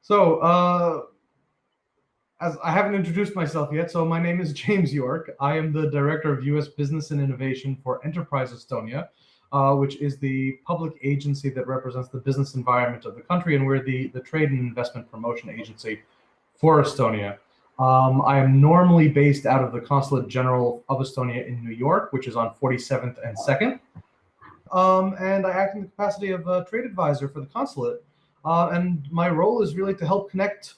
So, as I haven't introduced myself yet, so my name is James York. I am the Director of U.S. Business and Innovation for Enterprise Estonia, which is the public agency that represents the business environment of the country, and we're the trade and investment promotion agency for Estonia. I am normally based out of the Consulate General of Estonia in New York, which is on 47th and 2nd. And I act in the capacity of a trade advisor for the consulate. And my role is really to help connect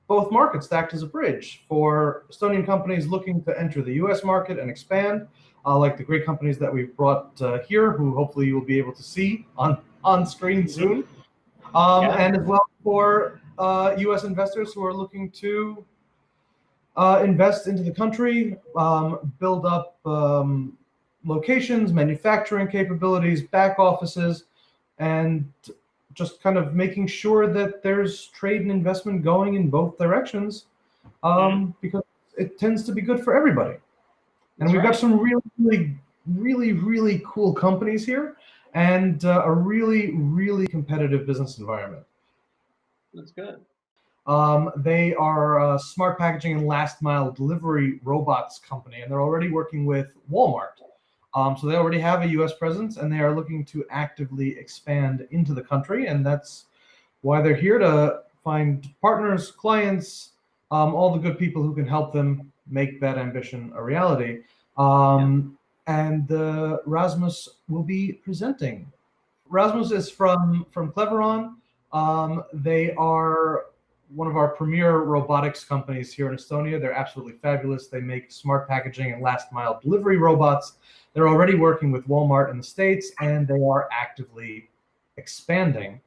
both markets, to act as a bridge for Estonian companies looking to enter the US market and expand, like the great companies that we've brought here, who hopefully you will be able to see on screen soon. And as well for US investors who are looking to invest into the country, build up locations, manufacturing capabilities, back offices, and just kind of making sure that there's trade and investment going in both directions, because it tends to be good for everybody. And we've got some really cool companies here, and a really competitive business environment. That's good. They are a smart packaging and last mile delivery robots company, and they're already working with Walmart. So they already have a US presence, and they are looking to actively expand into the country, and that's why they're here, to find partners, clients, all the good people who can help them make that ambition a reality. And Rasmus will be presenting. Rasmus is from Cleveron. They are one of our premier robotics companies here in Estonia. They're absolutely fabulous. They make smart packaging and last mile delivery robots. They're already working with Walmart in the States, and they are actively expanding.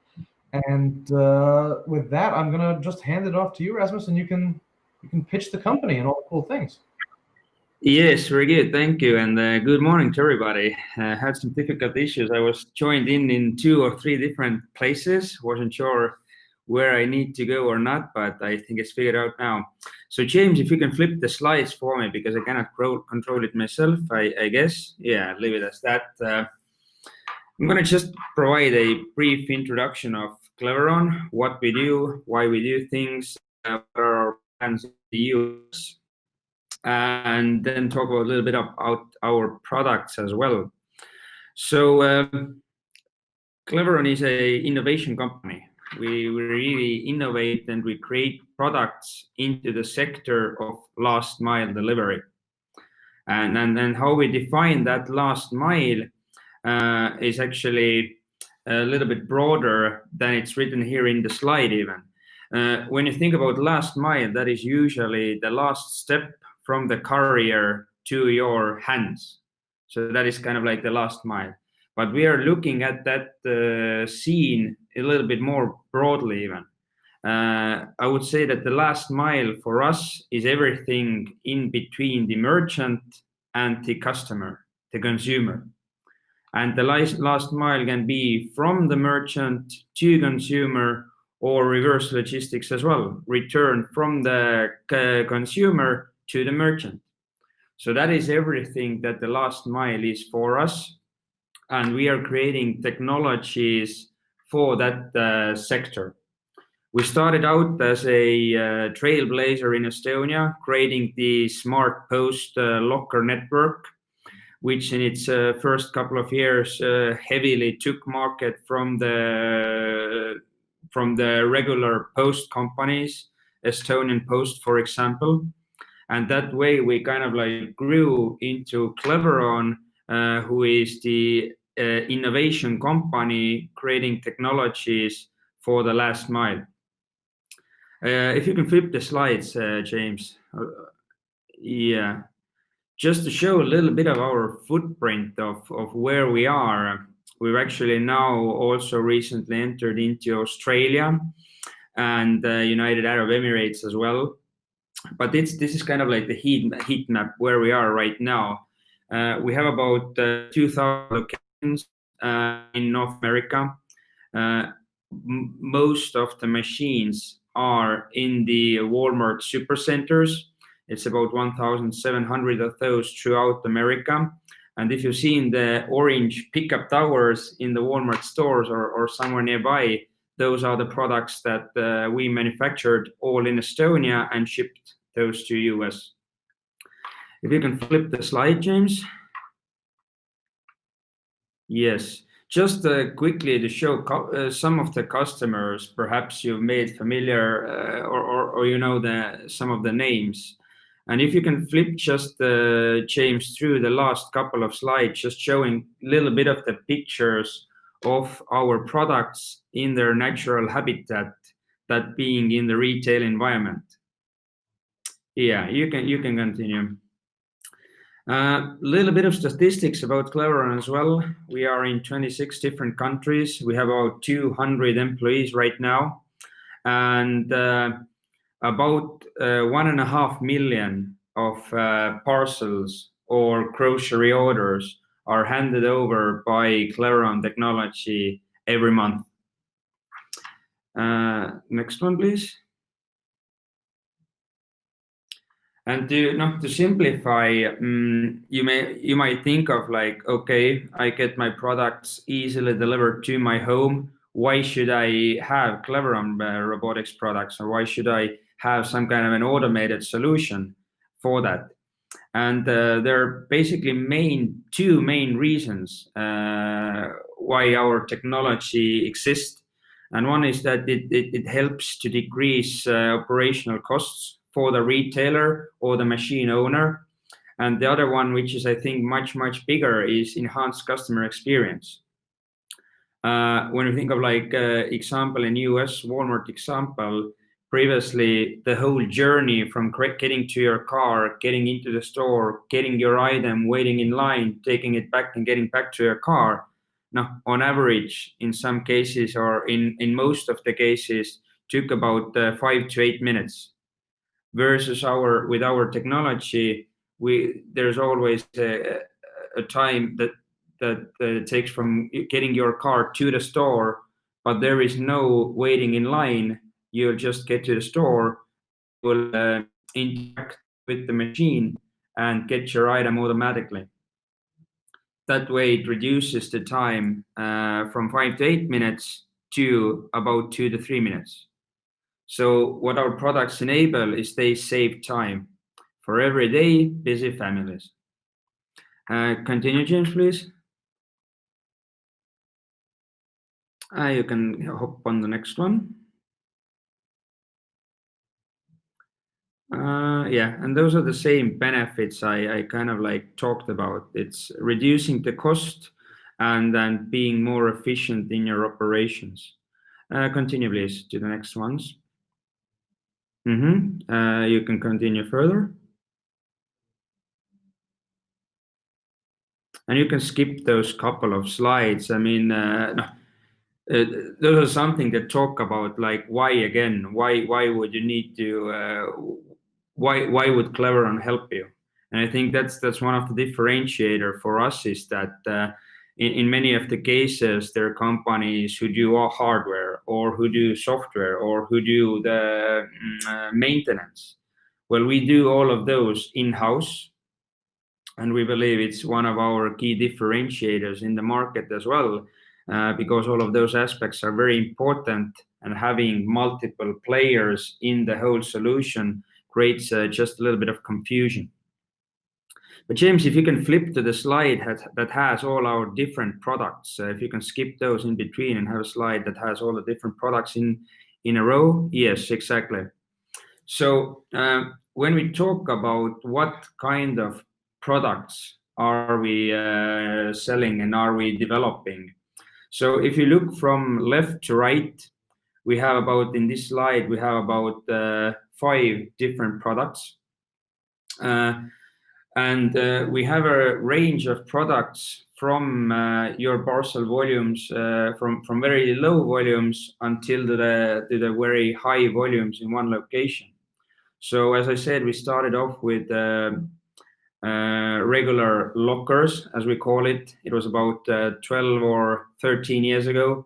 And with that, I'm gonna just hand it off to you, Rasmus, and you can pitch the company and all the cool things. Yes, very good. Thank you. And good morning to everybody. Had some difficult issues. I was joined in 2 or 3 different places. Wasn't sure where I need to go or not, but I think it's figured out now. So James, if you can flip the slides for me, because I cannot control it myself, I guess. Yeah, leave it as that. I'm going to just provide a brief introduction of Cleveron, what we do, why we do things, what are our plans in the US, and then talk a little bit about our products as well. So Cleveron is an innovation company. We really innovate and we create products into the sector of last mile delivery. And how we define that last mile is actually a little bit broader than it's written here in the slide even. When you think about last mile, that is usually the last step from the courier to your hands. So that is kind of like the last mile. But we are looking at that scene a little bit more broadly even. I would say that the last mile for us is everything in between the merchant and the customer, the consumer. And the last mile can be from the merchant to consumer, or reverse logistics as well, return from the consumer to the merchant. So that is everything that the last mile is for us. And we are creating technologies for that sector. We started out as a trailblazer in Estonia, creating the smart post locker network, which in its first couple of years heavily took market from the regular post companies, Estonian Post, for example. And that way we kind of like grew into Cleveron, who is the innovation company creating technologies for the last mile. If you can flip the slides, James. Yeah, just to show a little bit of our footprint of where we are. We've actually now also recently entered into Australia and United Arab Emirates as well. But this is kind of like the heat map where we are right now. We have about 2,000 locations in North America. Most of the machines are in the Walmart supercenters. It's about 1,700 of those throughout America. And if you've seen the orange pickup towers in the Walmart stores or somewhere nearby, those are the products that we manufactured all in Estonia and shipped those to US. If you can flip the slide, James. Yes, just quickly to show some of the customers, perhaps you've made familiar or you know some of the names. And if you can flip just James through the last couple of slides, just showing a little bit of the pictures of our products in their natural habitat, that being in the retail environment. Yeah, you can continue. A little bit of statistics about Cleveron as well. We are in 26 different countries. We have about 200 employees right now, and about 1.5 million of parcels or grocery orders are handed over by Cleveron technology every month. Next one, please. And to simplify, you might think of like, okay, I get my products easily delivered to my home. Why should I have Cleveron robotics products, or why should I have some kind of an automated solution for that? And there are basically two main reasons why our technology exists. And one is that it helps to decrease operational costs for the retailer or the machine owner. And the other one, which is I think much bigger, is enhanced customer experience. When we think of like example in US, Walmart example, previously the whole journey from getting to your car, getting into the store, getting your item, waiting in line, taking it back and getting back to your car. Now, on average, in some cases or in most of the cases, took about 5 to 8 minutes. Versus with our technology, there's always a time that it takes from getting your car to the store, but there is no waiting in line. You'll just get to the store, will interact with the machine and get your item automatically. That way it reduces the time from 5 to 8 minutes to about 2 to 3 minutes. So what our products enable is they save time for everyday busy families. Continue, James, please. You can hop on the next one. Yeah, and those are the same benefits I kind of like talked about. It's reducing the cost and then being more efficient in your operations. Continue, please, to the next ones. You can continue further. And you can skip those couple of slides. I mean, those are something that talk about like why again, why would you need to, why would Cleveron help you? And I think that's one of the differentiator for us is that in many of the cases, there are companies who do all hardware or who do software or who do the maintenance. Well, we do all of those in-house. And we believe it's one of our key differentiators in the market as well, because all of those aspects are very important, and having multiple players in the whole solution creates just a little bit of confusion. But James, if you can flip to the slide that has all our different products, if you can skip those in between and have a slide that has all the different products in a row. Yes, exactly. So when we talk about what kind of products are we selling and are we developing? So if you look from left to right, we have about, in this slide, we have about 5 different products. And we have a range of products from your parcel volumes, from very low volumes until to the very high volumes in one location. So as I said, we started off with regular lockers, as we call it. It was about 12 or 13 years ago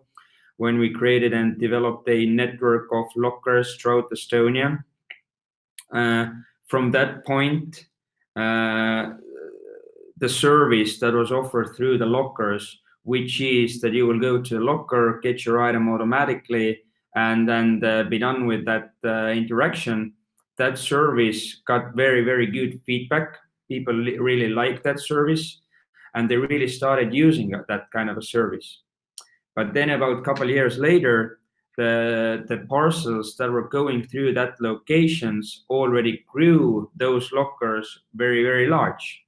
when we created and developed a network of lockers throughout Estonia. From that point, the service that was offered through the lockers, which is that you will go to the locker, get your item automatically, and be done with that interaction. That service got very, very good feedback. People really liked that service, and they really started using that kind of a service. But then about a couple of years later, the parcels that were going through that locations already grew those lockers very, very large,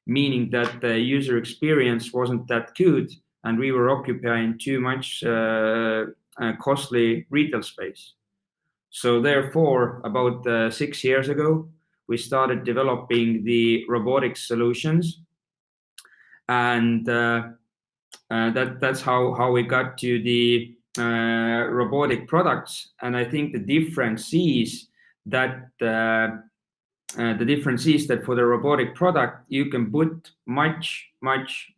meaning that the user experience wasn't that good, and we were occupying too much costly retail space. So therefore, about 6 years ago, we started developing the robotics solutions, and that's how we got to the robotic products. And I think the difference is that for the robotic product, you can put much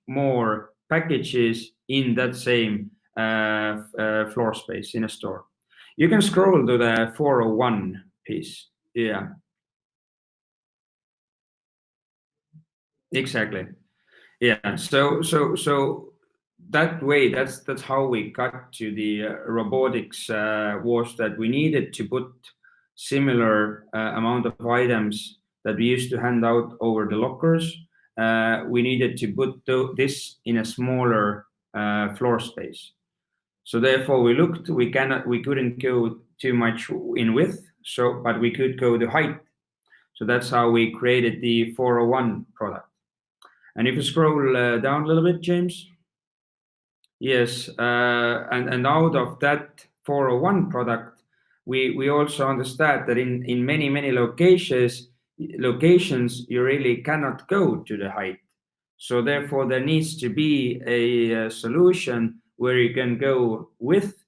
more packages in that same floor space in a store. You can scroll to the 401 piece. Yeah. Exactly. Yeah. So that way, that's how we got to the robotics, was that we needed to put similar amount of items that we used to hand out over the lockers. We needed to put this in a smaller floor space. So therefore, we couldn't go too much in width, but we could go the height. So that's how we created the 401 product. And if you scroll down a little bit, James. Yes, and out of that 401 product, we also understand that in many locations you really cannot go to the height. So therefore, there needs to be a solution where you can go width,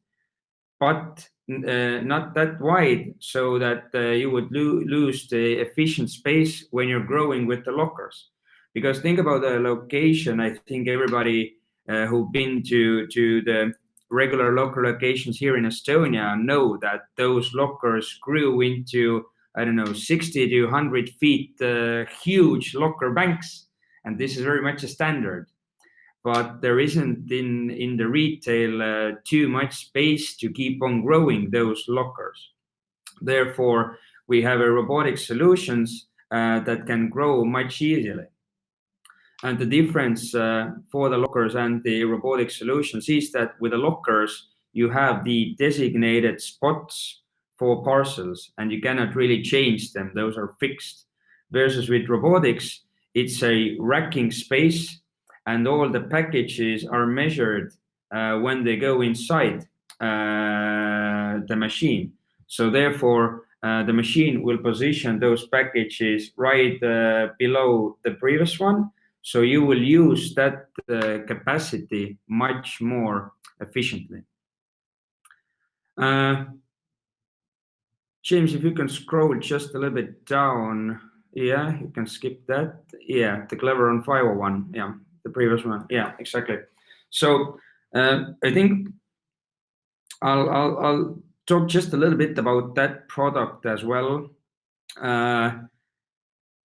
but not that wide, so that you would lose the efficient space when you're growing with the lockers. Because think about the location. I think everybody who've been to the regular locker locations here in Estonia know that those lockers grew into, I don't know, 60 to 100 feet huge locker banks. And this is very much a standard. But there isn't in the retail too much space to keep on growing those lockers. Therefore, we have a robotic solutions that can grow much easily. And the difference for the lockers and the robotic solutions is that with the lockers, you have the designated spots for parcels, and you cannot really change them. Those are fixed. Versus with robotics, it's a racking space, and all the packages are measured when they go inside the machine. So therefore, the machine will position those packages right below the previous one. So you will use that capacity much more efficiently. James, if you can scroll just a little bit down. Yeah, you can skip that. Yeah, the Cleveron 501. Yeah, the previous one. Yeah, exactly. So I think I'll talk just a little bit about that product as well.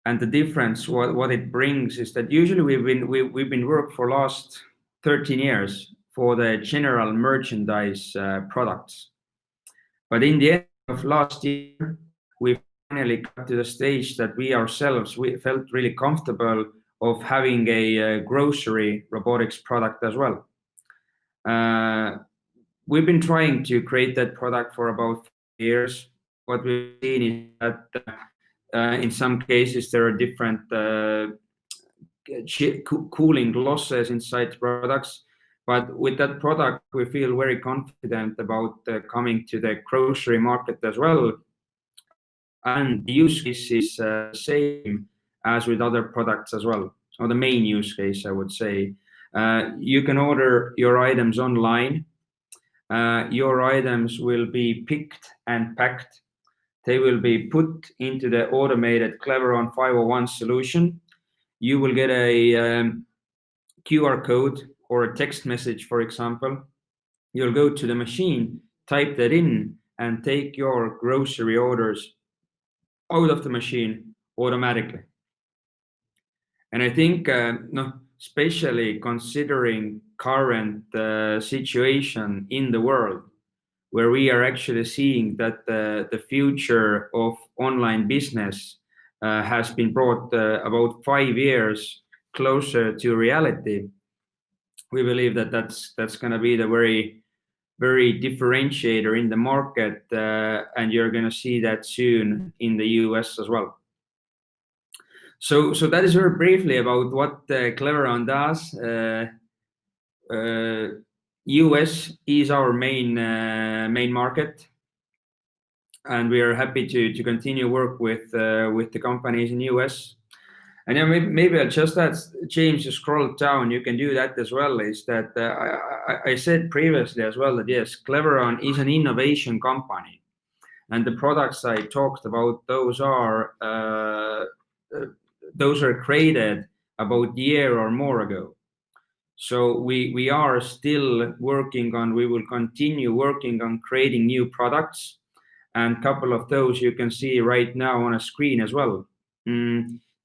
And the difference, what it brings, is that usually we've been working for last 13 years for the general merchandise products. But in the end of last year, we finally got to the stage that we felt really comfortable of having a grocery robotics product as well. We've been trying to create that product for about 4 years. What we've seen is that in some cases there are different cooling losses inside products. But with that product, we feel very confident about coming to the grocery market as well. And the use case is the same as with other products as well, or the main use case, I would say. You can order your items online. Your items will be picked and packed. They will be put into the automated Cleveron 501 solution. You will get a QR code or a text message, for example. You'll go to the machine, type that in, and take your grocery orders out of the machine automatically. And I think, especially considering current situation in the world, where we are actually seeing that the future of online business has been brought about 5 years closer to reality. We believe that that's going to be the very differentiator in the market, and you're going to see that soon in the US as well. So that is very briefly about what Cleveron does. US is our main market, and we are happy to continue work with the companies in US. And then maybe I'll just ask James to scroll down. You can do that as well. Is that I said previously as well that yes, Cleveron is an innovation company, and the products I talked about, those are created about a year or more ago. So we are still working on. We will continue working on creating new products, and a couple of those you can see right now on a screen as well.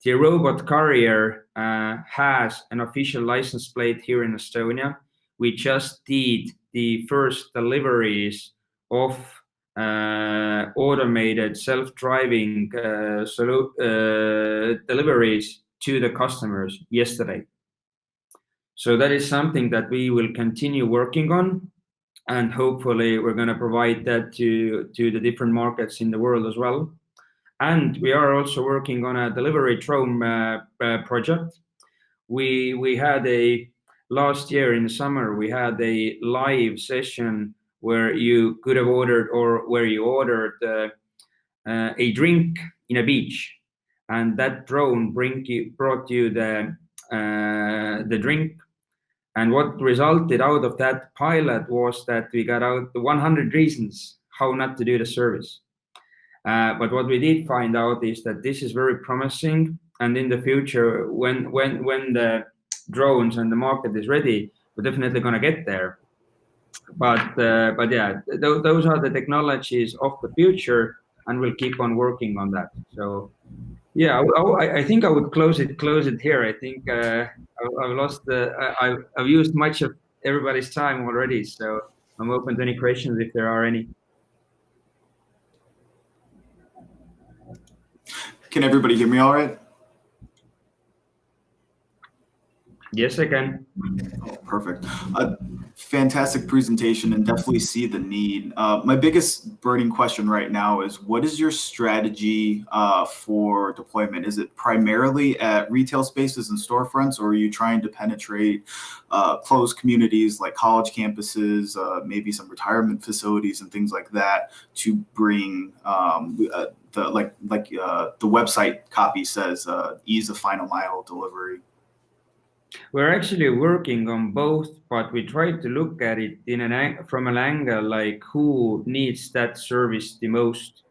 The robot courier has an official license plate here in Estonia. We just did the first deliveries of automated self-driving deliveries to the customers yesterday. So that is something that we will continue working on, and hopefully we're going to provide that to the different markets in the world as well. And we are also working on a delivery drone project. We had last year in the summer, we had a live session where you could have ordered, or where you ordered a drink in a beach, and that drone brought you the drink. And what resulted out of that pilot was that we got out the 100 reasons how not to do the service. But what we did find out is that this is very promising, and in the future, when the drones and the market is ready, we're definitely going to get there. But yeah, those are the technologies of the future, and we'll keep on working on that. So yeah, I think I would close it here. I think I've used much of everybody's time already, so I'm open to any questions if there are any. Can everybody hear me all right? Yes, I can. Oh, perfect. Fantastic presentation, and definitely see the need. My biggest burning question right now is, what is your strategy for deployment? Is it primarily at retail spaces and storefronts, or are you trying to penetrate closed communities like college campuses, maybe some retirement facilities and things like that, to bring the website copy says, ease of final mile delivery? We're actually working on both, but we try to look at it from an angle like who needs that service the most.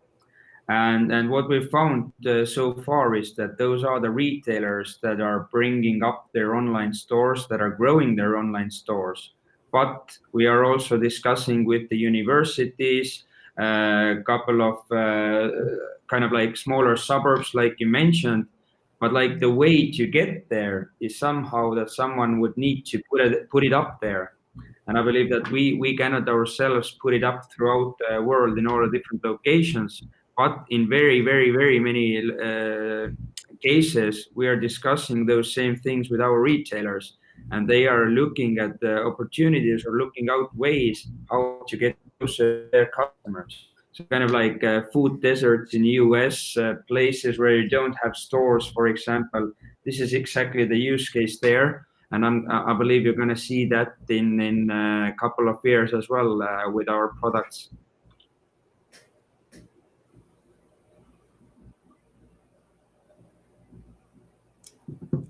And what we found so far is that those are the retailers that are bringing up their online stores, that are growing their online stores. But we are also discussing with the universities, a couple of kind of like smaller suburbs, like you mentioned. But like the way to get there is somehow that someone would need to put it up there. And I believe that we cannot ourselves put it up throughout the world in all the different locations. But in very, very, very many cases, we are discussing those same things with our retailers. And they are looking at the opportunities or looking out ways how to get closer to their customers. So kind of like food deserts in the US, places where you don't have stores, for example. This is exactly the use case there. And I believe you're going to see that in a couple of years as well with our products.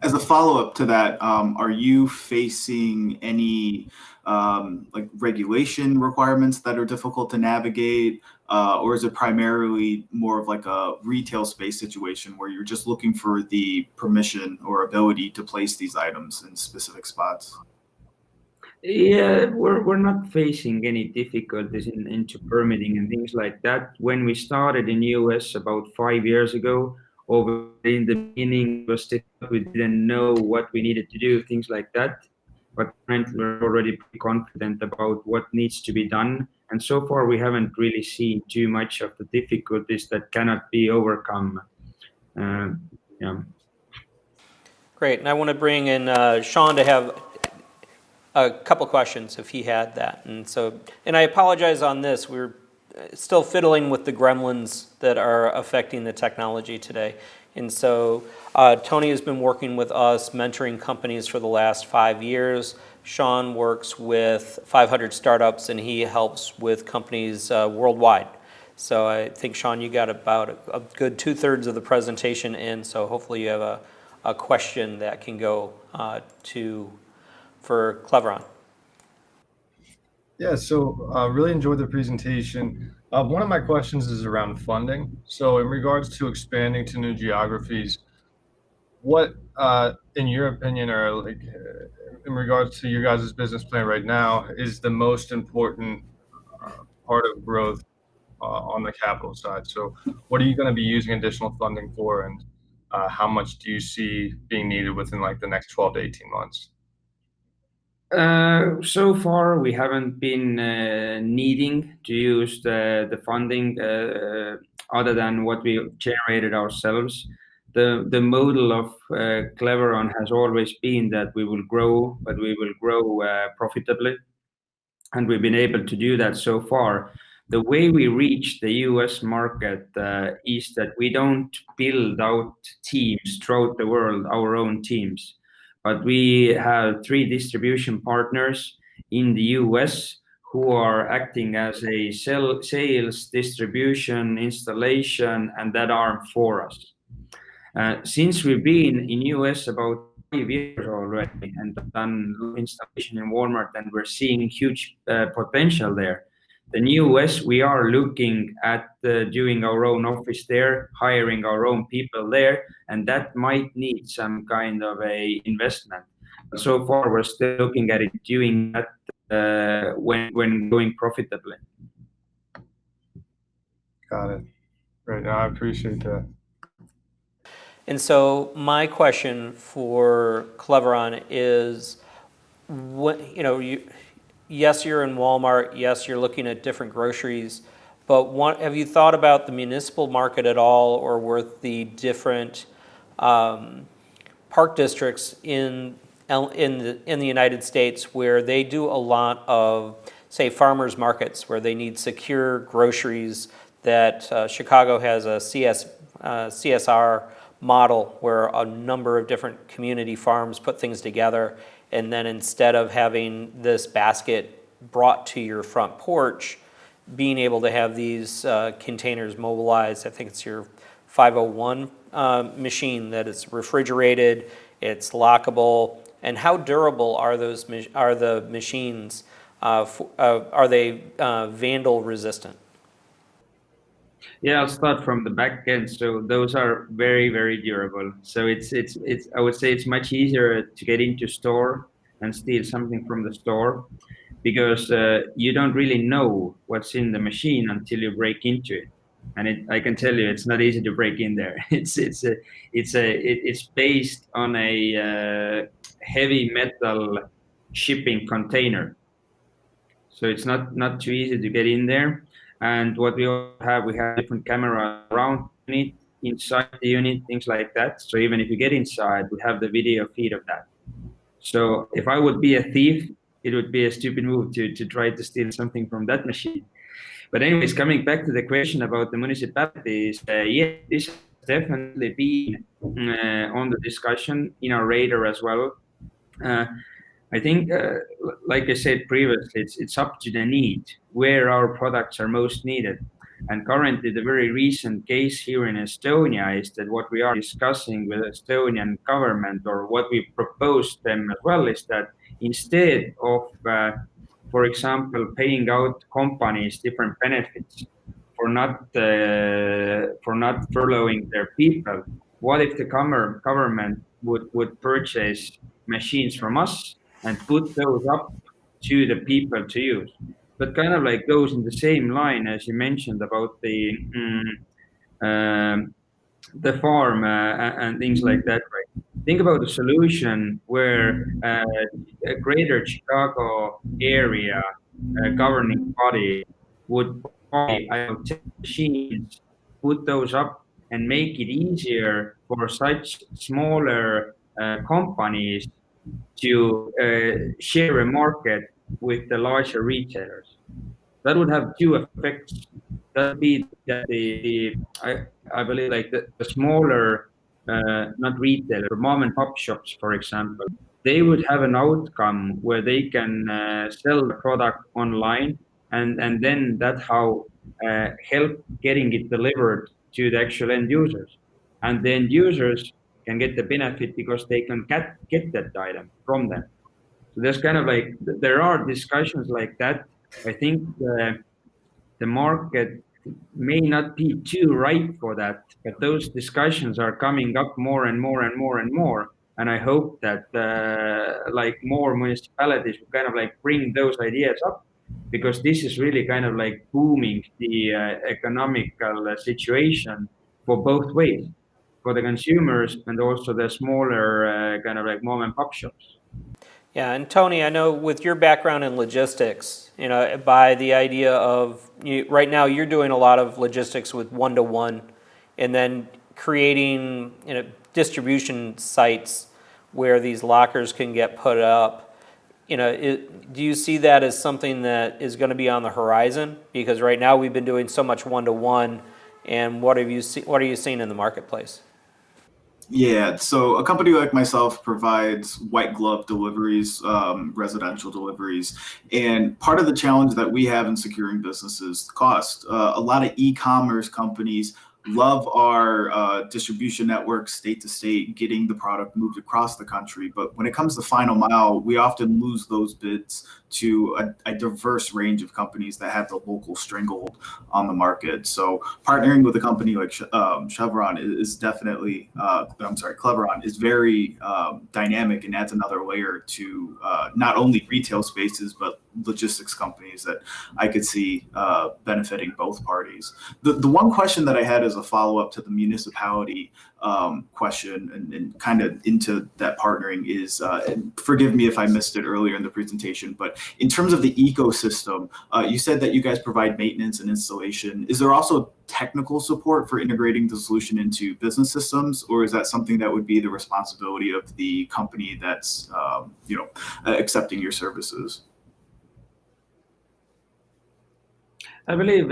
As a follow-up to that, are you facing any like regulation requirements that are difficult to navigate, or is it primarily more of like a retail space situation where you're just looking for the permission or ability to place these items in specific spots? Yeah, we're not facing any difficulties into permitting and things like that. When we started in US about 5 years ago, over in the beginning, we didn't know what we needed to do, things like that. But currently, we're already pretty confident about what needs to be done, And so far, we haven't really seen too much of the difficulties that cannot be overcome. Yeah. Great, and I want to bring in Sean to have a couple questions if he had that. And I apologize on this, we're still fiddling with the gremlins that are affecting the technology today. And so Tony has been working with us, mentoring companies for the last 5 years. Sean works with 500 startups and he helps with companies worldwide. So I think, Sean, you got about a good 2/3 of the presentation in, so hopefully you have a question that can go for Cleveron. Yeah, so really enjoyed the presentation. One of my questions is around funding. So in regards to expanding to new geographies, what, in your opinion, or like in regards to your guys' business plan right now, is the most important part of growth on the capital side? So what are you going to be using additional funding for, and how much do you see being needed within like the next 12 to 18 months? So far, we haven't been needing to use the funding other than what we generated ourselves. The model of Cleveron has always been that we will grow, but we will grow profitably. And we've been able to do that so far. The way we reach the US market is that we don't build out teams throughout the world, our own teams. But we have 3 distribution partners in the US who are acting as a sales, distribution, installation, and that arm for us. Since we've been in US about 5 years already and done installation in Walmart, and we're seeing huge potential there. The new US, we are looking at doing our own office there, hiring our own people there, and that might need some kind of a investment. But so far, we're still looking at it doing that when going profitably. Got it. Right. No, I appreciate that. And so my question for Cleveron is, yes, you're in Walmart, yes, you're looking at different groceries, but have you thought about the municipal market at all, or with the different park districts in the United States where they do a lot of, say, farmers markets where they need secure groceries, that Chicago has a CSR model where a number of different community farms put things together, and then instead of having this basket brought to your front porch, being able to have these containers mobilized. I think it's your 501 machine that is refrigerated, it's lockable. And how durable are the machines? Are they vandal resistant? Yeah, I'll start from the back end. So those are very, very durable. So it's I would say it's much easier to get into store and steal something from the store, because you don't really know what's in the machine until you break into it. And I can tell you, it's not easy to break in there. It's based on a heavy metal shipping container, so it's not too easy to get in there. And what we have different cameras around the unit, inside the unit, things like that. So even if you get inside, we have the video feed of that. So if I would be a thief, it would be a stupid move to try to steal something from that machine. But anyways, coming back to the question about the municipalities, yeah, this has definitely been on the discussion in our radar as well. I think, like I said previously, it's up to the need, where our products are most needed. And currently, the very recent case here in Estonia is that what we are discussing with Estonian government, or what we propose them as well, is that instead of, for example, paying out companies different benefits for not furloughing their people, what if the government would purchase machines from us and put those up to the people to use? But kind of like goes in the same line as you mentioned about the farm and things like that, right? Think about a solution where a greater Chicago area governing body would buy machines, put those up, and make it easier for such smaller companies to share a market with the larger retailers. That would have two effects. That would be that I believe like the smaller, not retailers, mom and pop shops, for example, they would have an outcome where they can sell the product online, and then that's how help getting it delivered to the actual end users. And the end users can get the benefit because they can get that item from them. So there's kind of like, there are discussions like that. I think the market may not be too ripe for that, but those discussions are coming up more and more and more and more. And I hope that like more municipalities will kind of like bring those ideas up, because this is really kind of like booming the economical situation for both ways, for the consumers and also the smaller kind of like mom and pop shops. Yeah, and Tony, I know with your background in logistics, by the idea of right now you're doing a lot of logistics with one-to-one, and then creating distribution sites where these lockers can get put up. Do you see that as something that is going to be on the horizon? Because right now we've been doing so much one-to-one, and what are you seeing in the marketplace? Yeah, so a company like myself provides white glove deliveries, residential deliveries, and part of the challenge that we have in securing business is cost. A lot of e-commerce companies love our distribution network state to state, getting the product moved across the country. But when it comes to final mile, we often lose those bids to a diverse range of companies that have the local stranglehold on the market. So partnering with a company like Chevron is definitely, Cleveron is very dynamic and adds another layer to not only retail spaces, but logistics companies that I could see benefiting both parties. The one question that I had as a follow-up to the municipality question and kind of into that partnering is, and forgive me if I missed it earlier in the presentation, but in terms of the ecosystem, you said that you guys provide maintenance and installation. Is there also technical support for integrating the solution into business systems, or is that something that would be the responsibility of the company that's accepting your services? I believe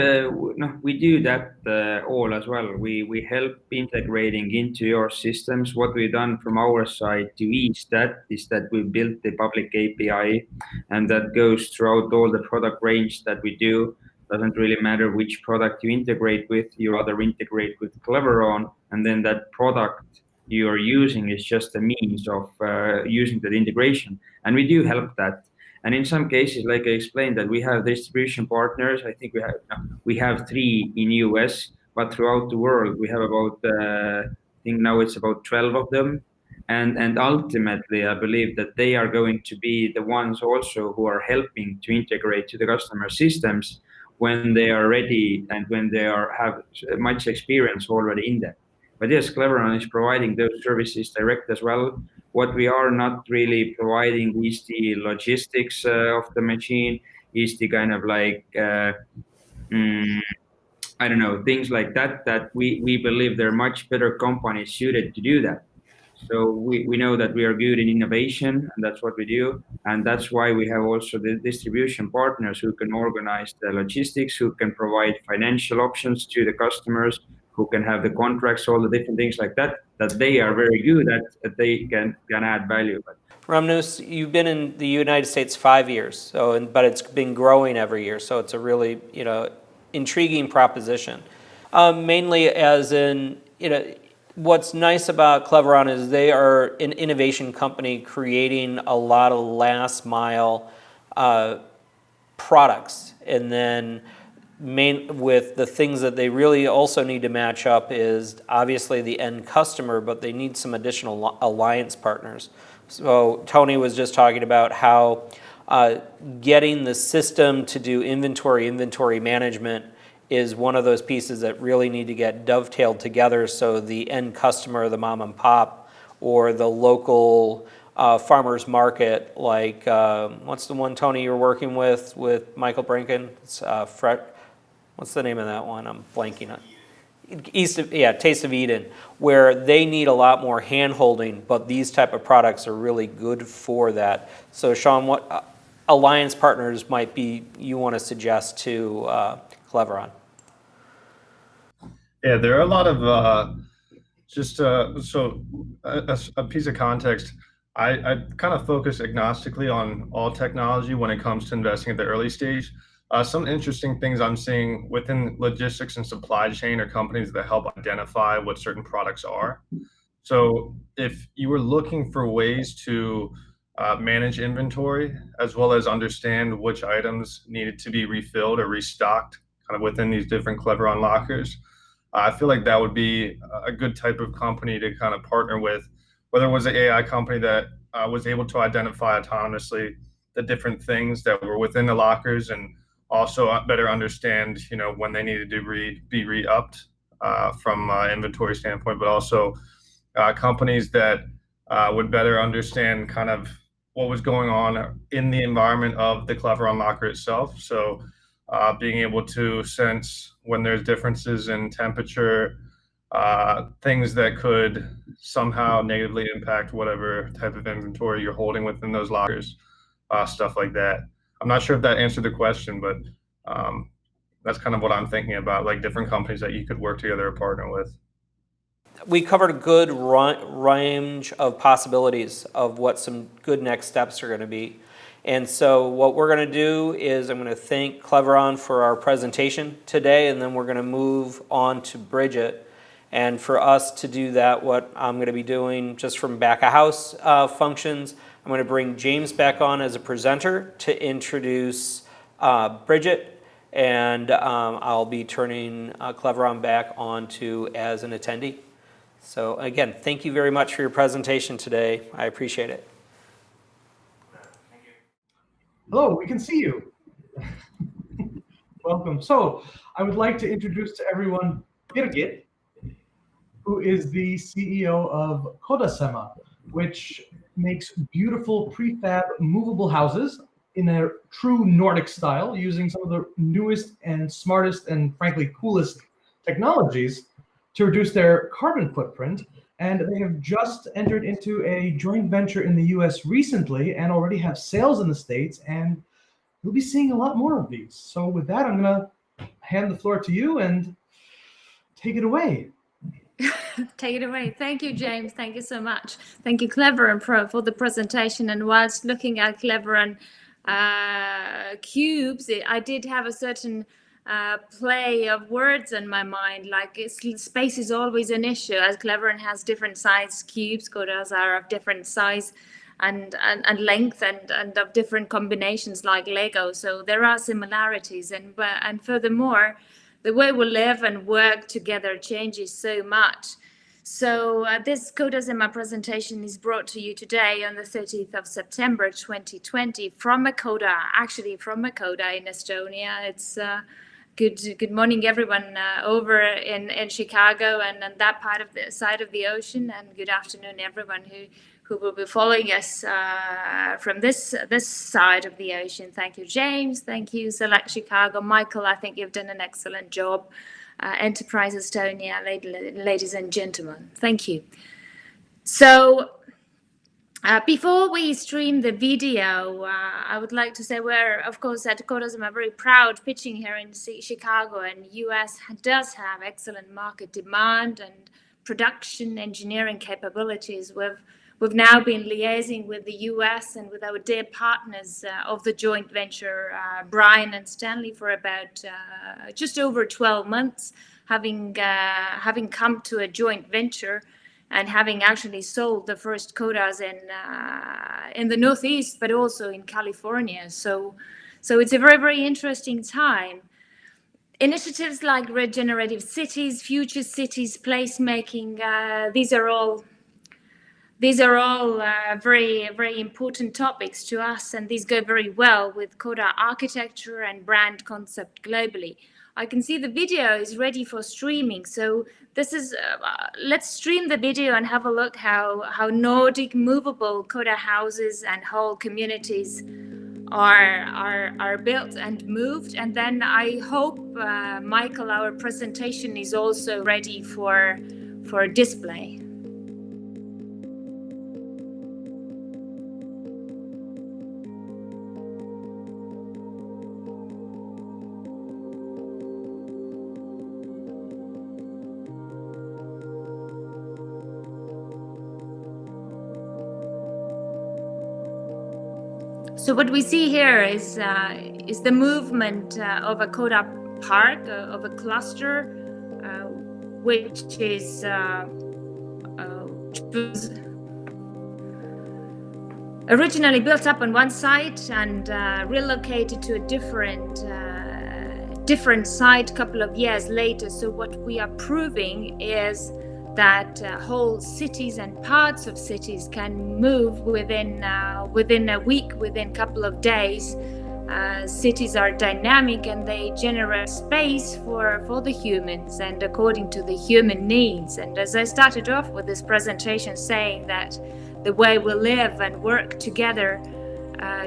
we do that all as well. We help integrating into your systems. What we've done from our side to ease that is that we built the public API, and that goes throughout all the product range that we do. Doesn't really matter which product you integrate with, you rather integrate with Cleveron, and then that product you are using is just a means of using that integration. And we do help that. And in some cases, like I explained, that we have distribution partners. I think we have 3 in US, but throughout the world we have about I think now it's about 12 of them. And ultimately, I believe that they are going to be the ones also who are helping to integrate to the customer systems when they are ready and when they have much experience already in that. But yes, Cleveron is providing those services direct as well. What we are not really providing is the logistics of the machine, is the kind of like, I don't know, things like that, that we believe there are much better companies suited to do that. So we know that we are good in innovation, and that's what we do. And that's why we have also the distribution partners who can organize the logistics, who can provide financial options to the customers, who can have the contracts, all the different things like that, that they are very good at, that they can add value. Ramnus, you've been in the United States 5 years, but it's been growing every year, so it's a really intriguing proposition. Mainly as in, what's nice about Cleveron is they are an innovation company creating a lot of last mile products, and then with the things that they really also need to match up is obviously the end customer, but they need some additional alliance partners. So Tony was just talking about how getting the system to do inventory management is one of those pieces that really need to get dovetailed together, so the end customer, the mom and pop, or the local farmers market, like what's the one, Tony, you're working with Michael Brinken? It's what's the name of that one? I'm blanking on. Taste of Eden, where they need a lot more hand-holding, but these type of products are really good for that. So Sean, what alliance partners might be you want to suggest to Cleveron? Yeah, there are a lot of a piece of context. I kind of focus agnostically on all technology when it comes to investing at the early stage. Some interesting things I'm seeing within logistics and supply chain are companies that help identify what certain products are. So if you were looking for ways to manage inventory as well as understand which items needed to be refilled or restocked kind of within these different Cleveron lockers, I feel like that would be a good type of company to kind of partner with, whether it was an AI company that was able to identify autonomously the different things that were within the lockers and also better understand, when they needed to be re-upped from inventory standpoint, but also companies that would better understand kind of what was going on in the environment of the Cleveron locker itself. So being able to sense when there's differences in temperature, things that could somehow negatively impact whatever type of inventory you're holding within those lockers, stuff like that. I'm not sure if that answered the question, but that's kind of what I'm thinking about, like different companies that you could work together or partner with. We covered a good range of possibilities of what some good next steps are going to be. And so what we're going to do is I'm going to thank Cleveron for our presentation today, and then we're going to move on to Bridget. And for us to do that, what I'm going to be doing just from back of house functions, I'm going to bring James back on as a presenter to introduce Bridget, and I'll be turning Cleveron back on to as an attendee. So again, thank you very much for your presentation today. I appreciate it. Hello, we can see you. Welcome. So I would like to introduce to everyone Birgit, who is the CEO of KODASEMA, which makes beautiful prefab movable houses in a true Nordic style using some of the newest and smartest and frankly coolest technologies to reduce their carbon footprint. And they have just entered into a joint venture in the US recently and already have sales in the States, and you'll be seeing a lot more of these. So with that, I'm going to hand the floor to you and take it away. Take it away. Thank you, James. Thank you so much. Thank you, Cleveron, for the presentation. And whilst looking at Cleveron cubes, I did have a certain play of words in my mind, like space is always an issue, as Cleveron has different size cubes. KODAs are of different size and length and of different combinations like Lego. So there are similarities, and furthermore, the way we live and work together changes so much. So this KODASEMA presentation is brought to you today on the 30th of September 2020 from a KODA in Estonia. It's good morning, everyone over in Chicago and on that part of the side of the ocean, and good afternoon, everyone who will be following us from this side of the ocean. Thank you, James. Thank you, SelectChicago. Michael, I think you've done an excellent job. Enterprise Estonia, ladies and gentlemen, thank you. So before we stream the video, I would like to say we're, of course, at KODASEMA very proud pitching here in Chicago, and US does have excellent market demand and production engineering capabilities. We've now been liaising with the US and with our dear partners of the joint venture, Brian and Stanley, for about just over 12 months, having come to a joint venture and having actually sold the first KODAs in the Northeast, but also in California. So it's a very, very interesting time. Initiatives like regenerative cities, future cities, placemaking, these are all very, very important topics to us, and these go very well with KODA architecture and brand concept globally. I can see the video is ready for streaming, so this is let's stream the video and have a look how Nordic movable KODA houses and whole communities are built and moved. And then I hope, Michael, our presentation is also ready for display. So what we see here is the movement of a KODA park, of a cluster, which was originally built up on one site and relocated to a different site a couple of years later. So what we are proving is that whole cities and parts of cities can move within a week, within a couple of days. Cities are dynamic and they generate space for the humans and according to the human needs. And as I started off with this presentation saying that the way we live and work together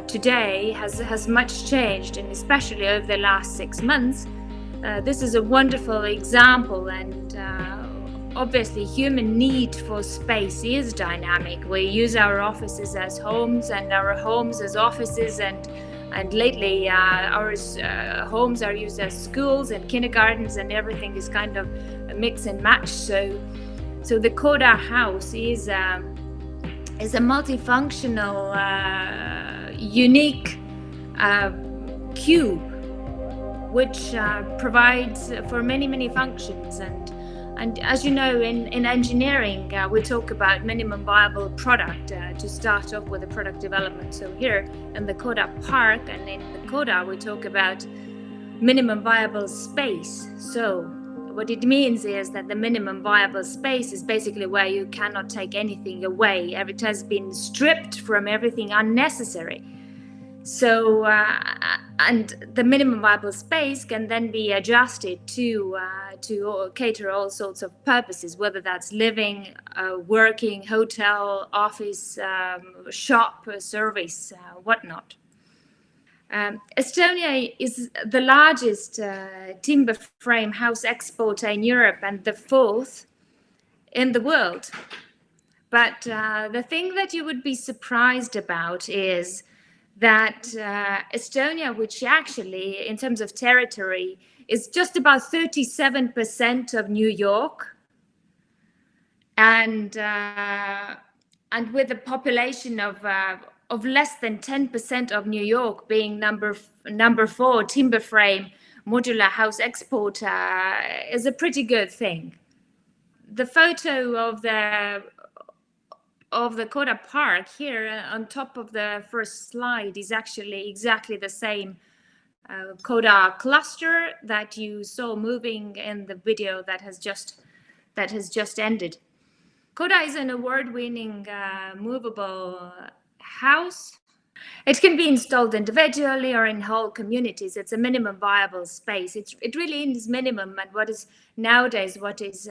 today has much changed, and especially over the last 6 months, this is a wonderful example. And obviously, human need for space is dynamic. We use our offices as homes and our homes as offices, and lately our homes are used as schools and kindergartens, and everything is kind of a mix and match. So the KODA house is a multifunctional, unique cube, which provides for many functions. And as you know, in engineering, we talk about minimum viable product to start off with the product development. So here in the KODA park and in the KODA, we talk about minimum viable space. So what it means is that the minimum viable space is basically where you cannot take anything away. It has been stripped from everything unnecessary. So, and the minimum viable space can then be adjusted to cater all sorts of purposes, whether that's living, working, hotel, office, shop, service, whatnot. Estonia is the largest timber frame house exporter in Europe and the 4th in the world. But the thing that you would be surprised about is that Estonia, which actually in terms of territory is just about 37% of New York, and with a population of less than 10% of New York being number 4 timber frame modular house exporter, is a pretty good thing. The photo of the KODA park here on top of the first slide is actually exactly the same KODA cluster that you saw moving in the video that has just ended. KODA is an award-winning movable house. It can be installed individually or in whole communities. It's a minimum viable space. It really is minimum, and what is nowadays what is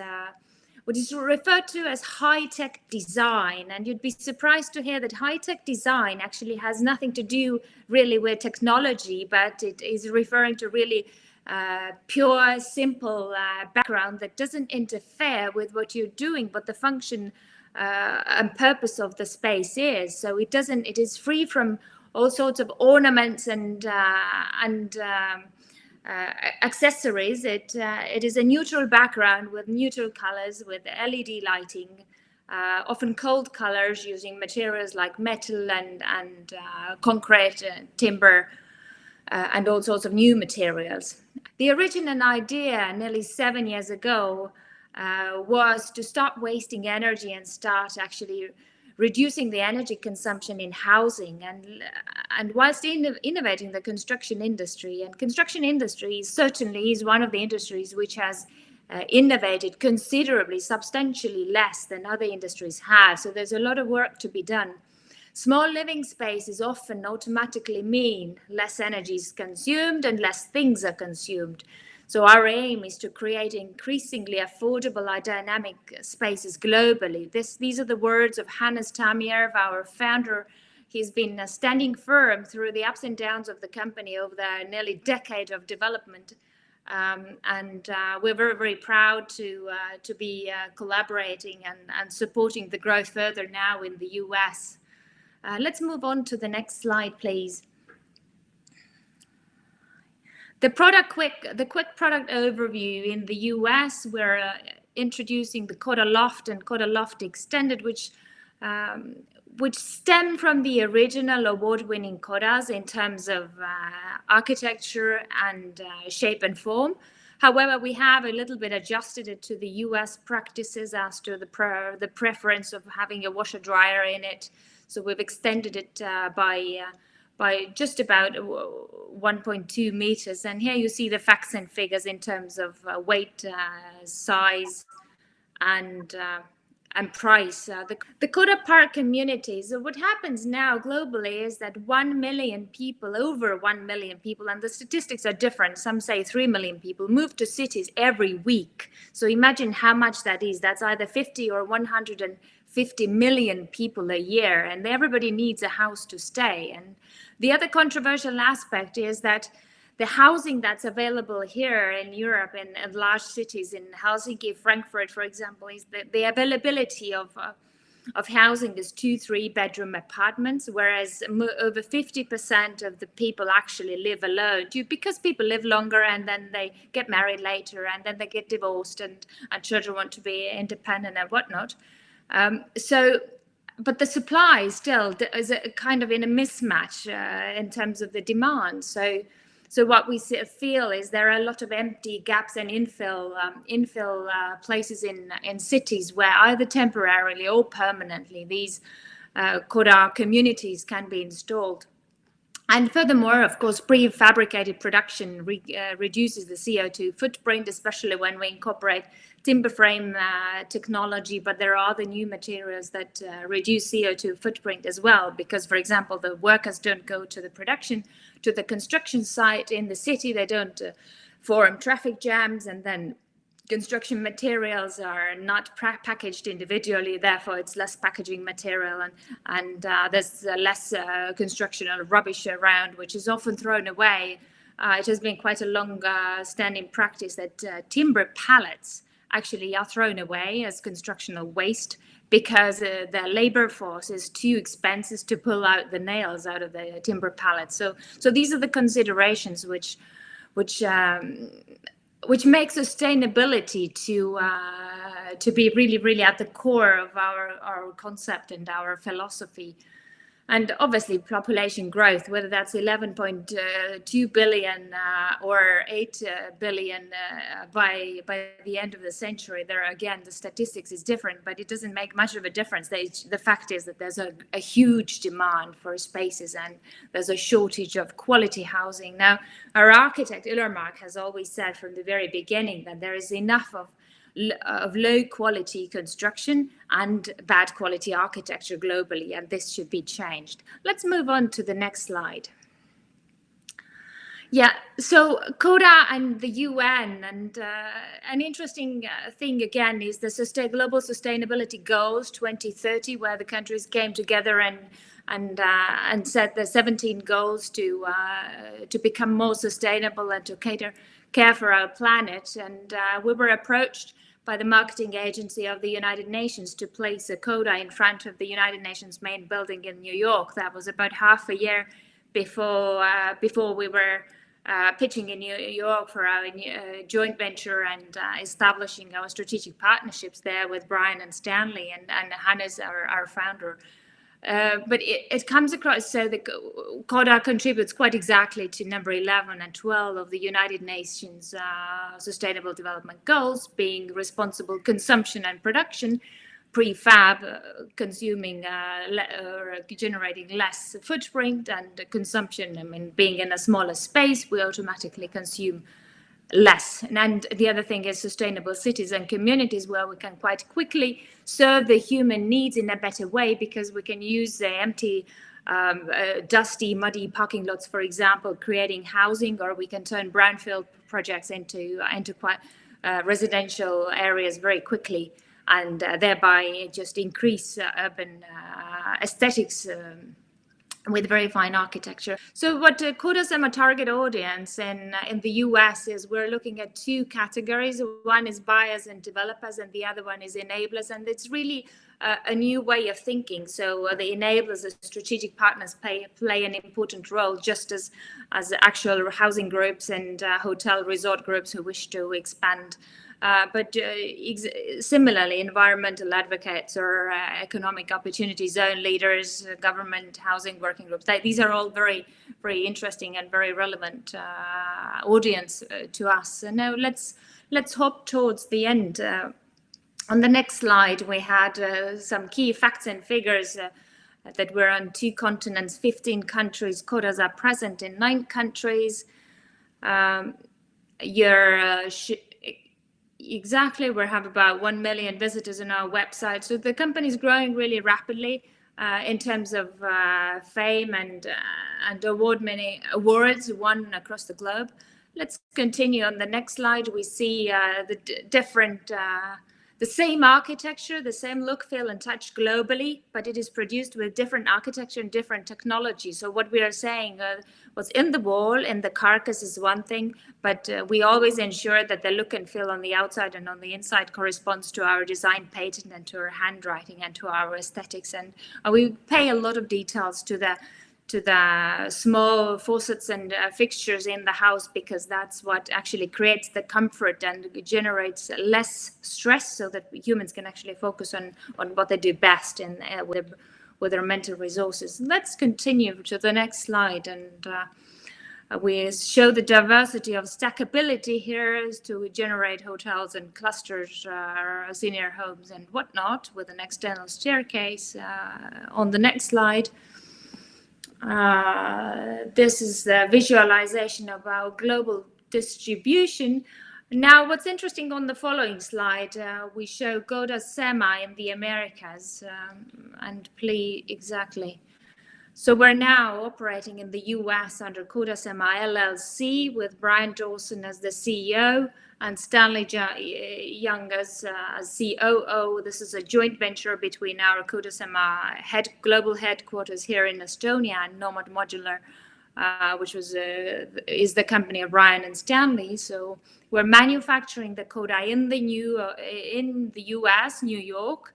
referred to as high-tech design. And you'd be surprised to hear that high-tech design actually has nothing to do really with technology, but it is referring to really pure, simple background that doesn't interfere with what you're doing, but the function and purpose of the space is. So it is free from all sorts of ornaments and accessories. It is a neutral background with neutral colors, with LED lighting, often cold colors using materials like metal and concrete, timber, and all sorts of new materials. The original idea nearly 7 years ago was to stop wasting energy and start actually reducing the energy consumption in housing, and whilst innovating the construction industry. And construction industry certainly is one of the industries which has innovated considerably, substantially less than other industries have. So there's a lot of work to be done. Small living spaces often automatically mean less energy is consumed and less things are consumed. So our aim is to create increasingly affordable dynamic spaces globally. These are the words of Hannes Tamierv, our founder, He's been standing firm through the ups and downs of the company over the nearly decade of development. And we're very, very proud to be collaborating and supporting the growth further now in the US. Let's move on to the next slide, please. The quick product overview in the US, we're introducing the KODA Loft and KODA Loft Extended, which stem from the original award-winning KODAs in terms of architecture and shape and form. However, we have a little bit adjusted it to the US practices as to the preference of having a washer dryer in it. So we've extended it by just about 1.2 meters. And here you see the facts and figures in terms of weight, size, and price. The KODA park communities. So what happens now globally is that 1 million people, over 1 million people, and the statistics are different. Some say 3 million people move to cities every week. So imagine how much that is. That's either 50 or 150 million people a year, and everybody needs a house to stay. And the other controversial aspect is that the housing that's available here in Europe in large cities, in Helsinki, Frankfurt, for example, is the availability of housing is 2-3 bedroom apartments, whereas over 50% of the people actually live alone because people live longer and then they get married later and then they get divorced and children want to be independent and whatnot. But the supply still is a kind of in a mismatch in terms of the demand. So what we feel is there are a lot of empty gaps and infill places in cities where either temporarily or permanently these KODA communities can be installed. And furthermore, of course, prefabricated production reduces the CO2 footprint, especially when we incorporate timber frame technology. But there are other new materials that reduce CO2 footprint as well, because, for example, the workers don't go to the construction site in the city. They don't form traffic jams, and then construction materials are not packaged individually, therefore it's less packaging material, and there's less constructional rubbish around, which is often thrown away. It has been quite a long standing practice that timber pallets actually are thrown away as constructional waste because the labor force is too expensive to pull out the nails out of the timber pallets. So these are the considerations which makes sustainability to be really, really at the core of our concept and our philosophy. And obviously population growth, whether that's 11.2 billion or 8 billion by the end of the century, there again, the statistics is different, but it doesn't make much of a difference. The fact is that there's a huge demand for spaces and there's a shortage of quality housing. Now, our architect, Ilmark, has always said from the very beginning that there is enough of low quality construction and bad quality architecture globally, and this should be changed. Let's move on to the next slide. Yeah, so KODA and the UN, and an interesting thing again is the Global Sustainability Goals 2030, where the countries came together and set the 17 goals to become more sustainable and to care for our planet. And we were approached by the marketing agency of the United Nations to place a KODA in front of the United Nations main building in New York. That was about half a year before we were pitching in New York for our joint venture and establishing our strategic partnerships there with Brian and Stanley and Hannes, our founder. But it comes across, so the KODA contributes quite exactly to number 11 and 12 of the United Nations Sustainable Development Goals, being responsible consumption and production, prefab, consuming or generating less footprint, and consumption, I mean, being in a smaller space, we automatically consume less. And the other thing is sustainable cities and communities, where we can quite quickly serve the human needs in a better way, because we can use the empty, dusty, muddy parking lots, for example, creating housing, or we can turn brownfield projects into quite residential areas very quickly, and thereby just increase urban aesthetics with very fine architecture. So what KODASEMA target audience in the US is, we're looking at two categories. One is buyers and developers, and the other one is enablers. And it's really a new way of thinking. So the enablers, the strategic partners, play an important role, just as actual housing groups and hotel resort groups who wish to expand. But similarly, environmental advocates or economic opportunity zone leaders, government housing working groups, these are all very, very interesting and very relevant audience to us. So now let's hop towards the end. On the next slide, we had some key facts and figures that we're on 2 continents, 15 countries. KODAs are present in 9 countries. Exactly, we have about 1 million visitors on our website. So the company is growing really rapidly in terms of fame and many awards won across the globe. Let's continue. On the next slide, we see the same architecture, the same look, feel, and touch globally, but it is produced with different architecture and different technology. So what we are saying, what's in the wall, in the carcass is one thing, but we always ensure that the look and feel on the outside and on the inside corresponds to our design patent and to our handwriting and to our aesthetics. And we pay a lot of details to the small faucets and fixtures in the house, because that's what actually creates the comfort and generates less stress, so that humans can actually focus on what they do best and with their mental resources. Let's continue to the next slide, and we show the diversity of stackability here to generate hotels and clusters, senior homes and whatnot, with an external staircase. On the next slide, this is the visualization of our global distribution. Now, what's interesting on the following slide, we show KODASEMA in the Americas, exactly. So we're now operating in the US under KODASEMA LLC, with Brian Dawson as the CEO and Stanley Young as COO. This is a joint venture between our KODASEMA global headquarters here in Estonia and micro-modular, which is the company of Brian and Stanley. So we're manufacturing the KODA in the US, New York,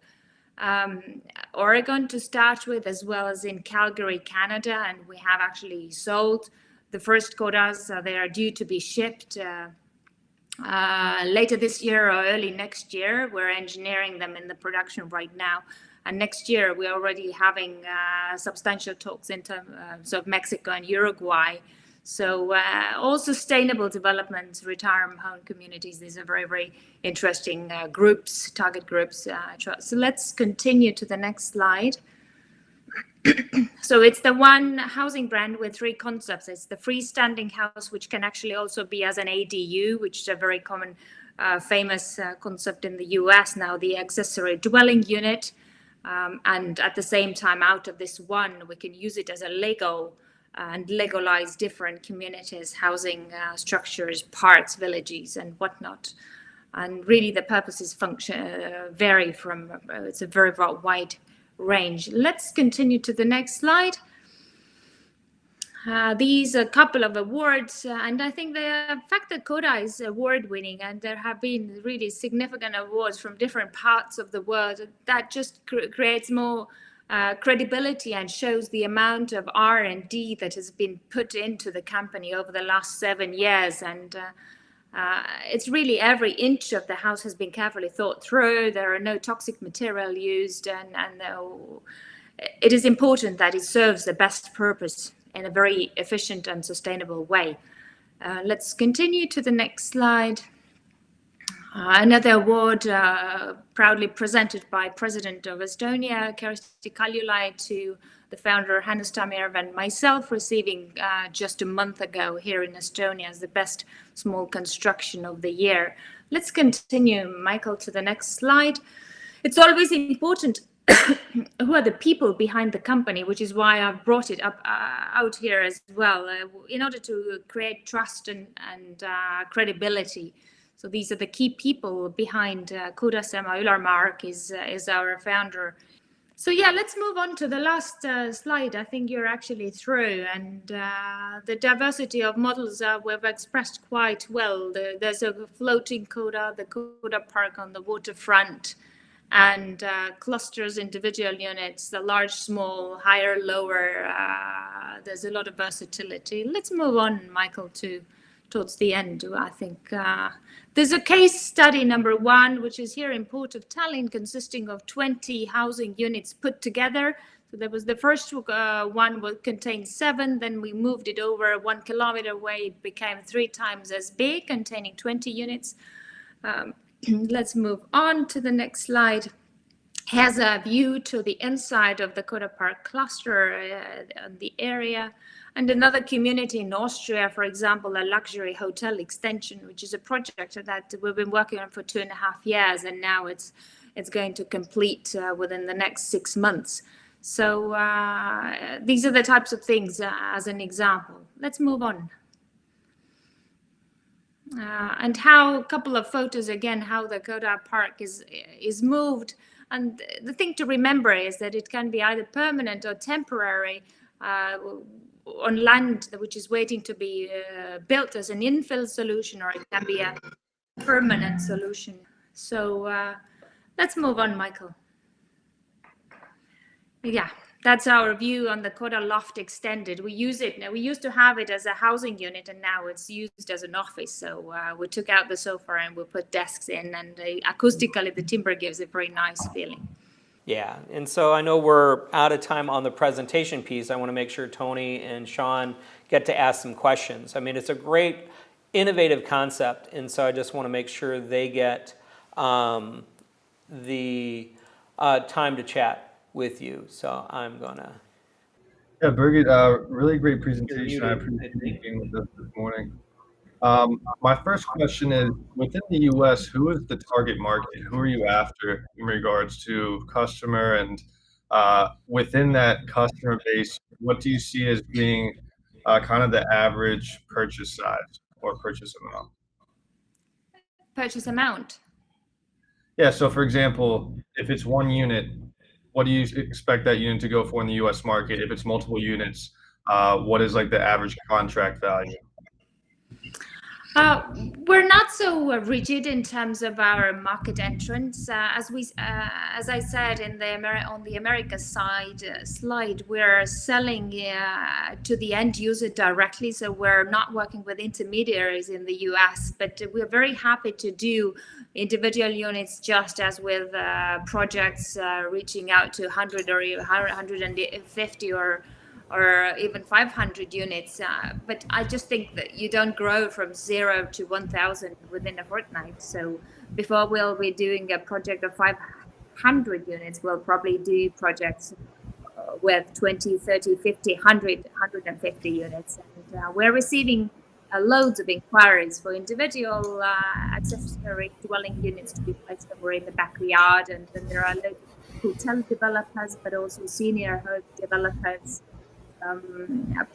Oregon to start with, as well as in Calgary, Canada. And we have actually sold the first KODAs. They are due to be shipped later this year or early next year. We're engineering them in the production right now. And next year, we're already having substantial talks in terms of Mexico and Uruguay. So all sustainable developments, retirement home communities, these are very, very interesting target groups. So let's continue to the next slide. So it's the one housing brand with 3 concepts. It's the freestanding house, which can actually also be as an ADU, which is a very common, famous concept in the US now, the accessory dwelling unit. And at the same time, out of this one, we can use it as a Lego and Legolize different communities, housing structures, parks, villages, and whatnot. And really, the purposes vary from, it's a very wide range. Let's continue to the next slide. These are a couple of awards, and I think the fact that KODA is award-winning, and there have been really significant awards from different parts of the world, that just creates more credibility and shows the amount of R&D that has been put into the company over the last 7 years. And it's really every inch of the house has been carefully thought through. There are no toxic material used, and it is important that it serves the best purpose in a very efficient and sustainable way. Let's continue to the next slide. Another award proudly presented by President of Estonia, Kersti Kaljulaid, to the founder Hannes Tammjärv and myself, receiving just a month ago here in Estonia as the best small construction of the year. Let's continue, Michael, to the next slide. It's always important who are the people behind the company, which is why I've brought it out here as well, in order to create trust and credibility. So these are the key people behind KODASEMA. Ular Mark is our founder. So yeah, let's move on to the last slide. I think you're actually through, and the diversity of models we've expressed quite well. There's a floating KODA, the KODA park on the waterfront, and clusters, individual units, the large, small, higher, lower. There's a lot of versatility. Let's move on, Michael, towards the end. I think there's a case study number 1, which is here in Port of Tallinn, consisting of 20 housing units put together. So there was the first one would contain 7, then we moved it over 1 kilometer away. It became 3 times as big, containing 20 units. Let's move on to the next slide. Has a view to the inside of the KODA Park cluster, the area. And another community in Austria, for example, a luxury hotel extension, which is a project that we've been working on for 2.5 years, and now it's going to complete within the next 6 months. So these are the types of things as an example. Let's move on. And how a couple of photos again, how the KODA Park is moved. And the thing to remember is that it can be either permanent or temporary on land which is waiting to be built as an infill solution, or it can be a permanent solution. So let's move on, Michael. Yeah, that's our view on the KODA Loft Extended. We use it now. We used to have it as a housing unit, and now it's used as an office. So we took out the sofa and we put desks in, and acoustically the timber gives a very nice feeling. Yeah, and so I know we're out of time on the presentation piece. I want to make sure Tony and Sean get to ask some questions. I mean, it's a great, innovative concept, and so I just want to make sure they get the time to chat with you. So I'm gonna. Yeah, Birgit, really great presentation. I appreciate you being with us this morning. My first question is, within the U.S., who is the target market? Who are you after in regards to customer? And within that customer base, what do you see as being kind of the average purchase size or purchase amount? Purchase amount? Yeah, so for example, if it's 1 unit, what do you expect that unit to go for in the U.S. market? If it's multiple units, what is like the average contract value? We're not so rigid in terms of our market entrance. As I said on the Americas side slide, we're selling to the end user directly. So we're not working with intermediaries in the US, but we're very happy to do individual units, just as with projects reaching out to 100 or 150 or even 500 units. But I just think that you don't grow from 0 to 1,000 within a fortnight. So before we'll be doing a project of 500 units, we'll probably do projects with 20, 30, 50, 100, 150 units. And we're receiving loads of inquiries for individual accessory dwelling units to be placed somewhere in the backyard. And then there are loads of hotel developers, but also senior home developers.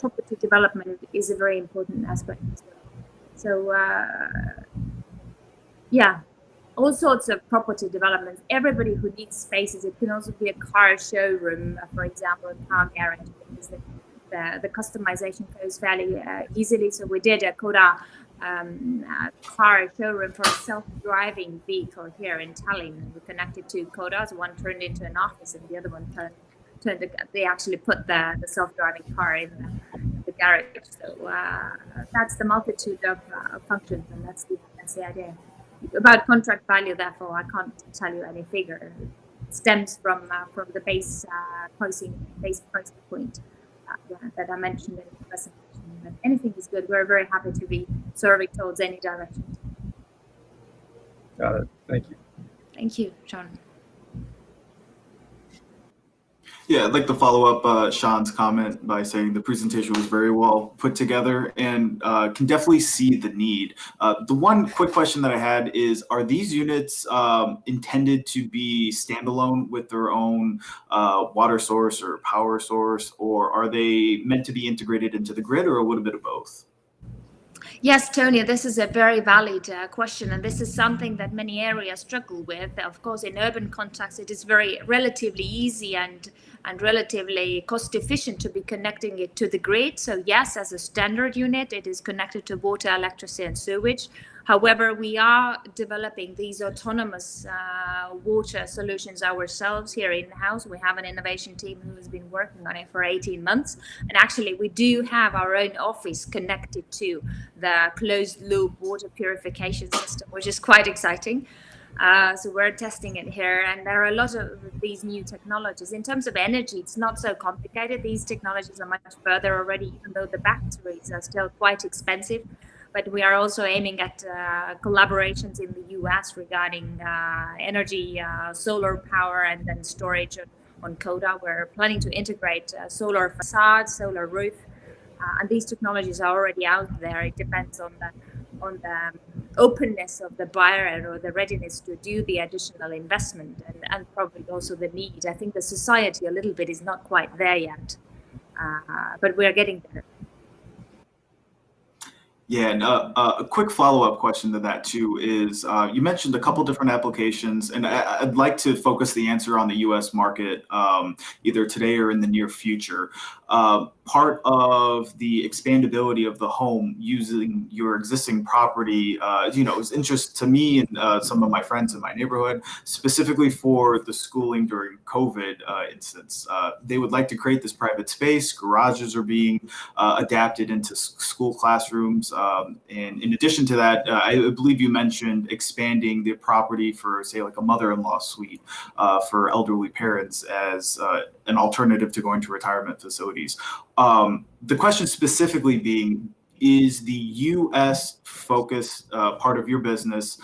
Property development is a very important aspect as well. So yeah, all sorts of property developments. Everybody who needs spaces. It can also be a car showroom, for example, a car garage, because the customization goes fairly easily. So we did a KODA car showroom for a self-driving vehicle here in Tallinn. We connected 2 KODAs. One turned into an office, and the other one they actually put the self-driving car in the garage. So that's the multitude of functions, and that's the idea. About contract value, therefore, I can't tell you any figure. It stems from the base price point that I mentioned in the presentation. But anything is good. We're very happy to be serving towards any direction. Got it. Thank you. Thank you, Sean. Yeah, I'd like to follow up Sean's comment by saying the presentation was very well put together and can definitely see the need. The one quick question that I had is, are these units intended to be standalone with their own water source or power source, or are they meant to be integrated into the grid, or a little bit of both? Yes, Tonya, this is a very valid question, and this is something that many areas struggle with. Of course, in urban context, it is very relatively easy and relatively cost efficient to be connecting it to the grid. So yes, as a standard unit, it is connected to water, electricity, and sewage. However, we are developing these autonomous water solutions ourselves here in-house. We have an innovation team who has been working on it for 18 months. And actually, we do have our own office connected to the closed-loop water purification system, which is quite exciting. So we're testing it here, and there are a lot of these new technologies. In terms of energy, it's not so complicated. These technologies are much further already, even though the batteries are still quite expensive. But we are also aiming at collaborations in the US regarding energy, solar power, and then storage on KODA. We're planning to integrate solar facade, solar roof, and these technologies are already out there. It depends on the openness of the buyer or the readiness to do the additional investment, and probably also the need. I think the society a little bit is not quite there yet, but we are getting there. Yeah, and a quick follow-up question to that too is you mentioned a couple different applications, and I'd like to focus the answer on the U.S. market either today or in the near future. Part of the expandability of the home using your existing property, is interest to me and some of my friends in my neighborhood, specifically for the schooling during COVID instance. They would like to create this private space. Garages are being adapted into school classrooms. And in addition to that, I believe you mentioned expanding the property for, say, like a mother-in-law suite for elderly parents as an alternative to going to retirement facilities. The question specifically being, is the U.S. focus part of your business?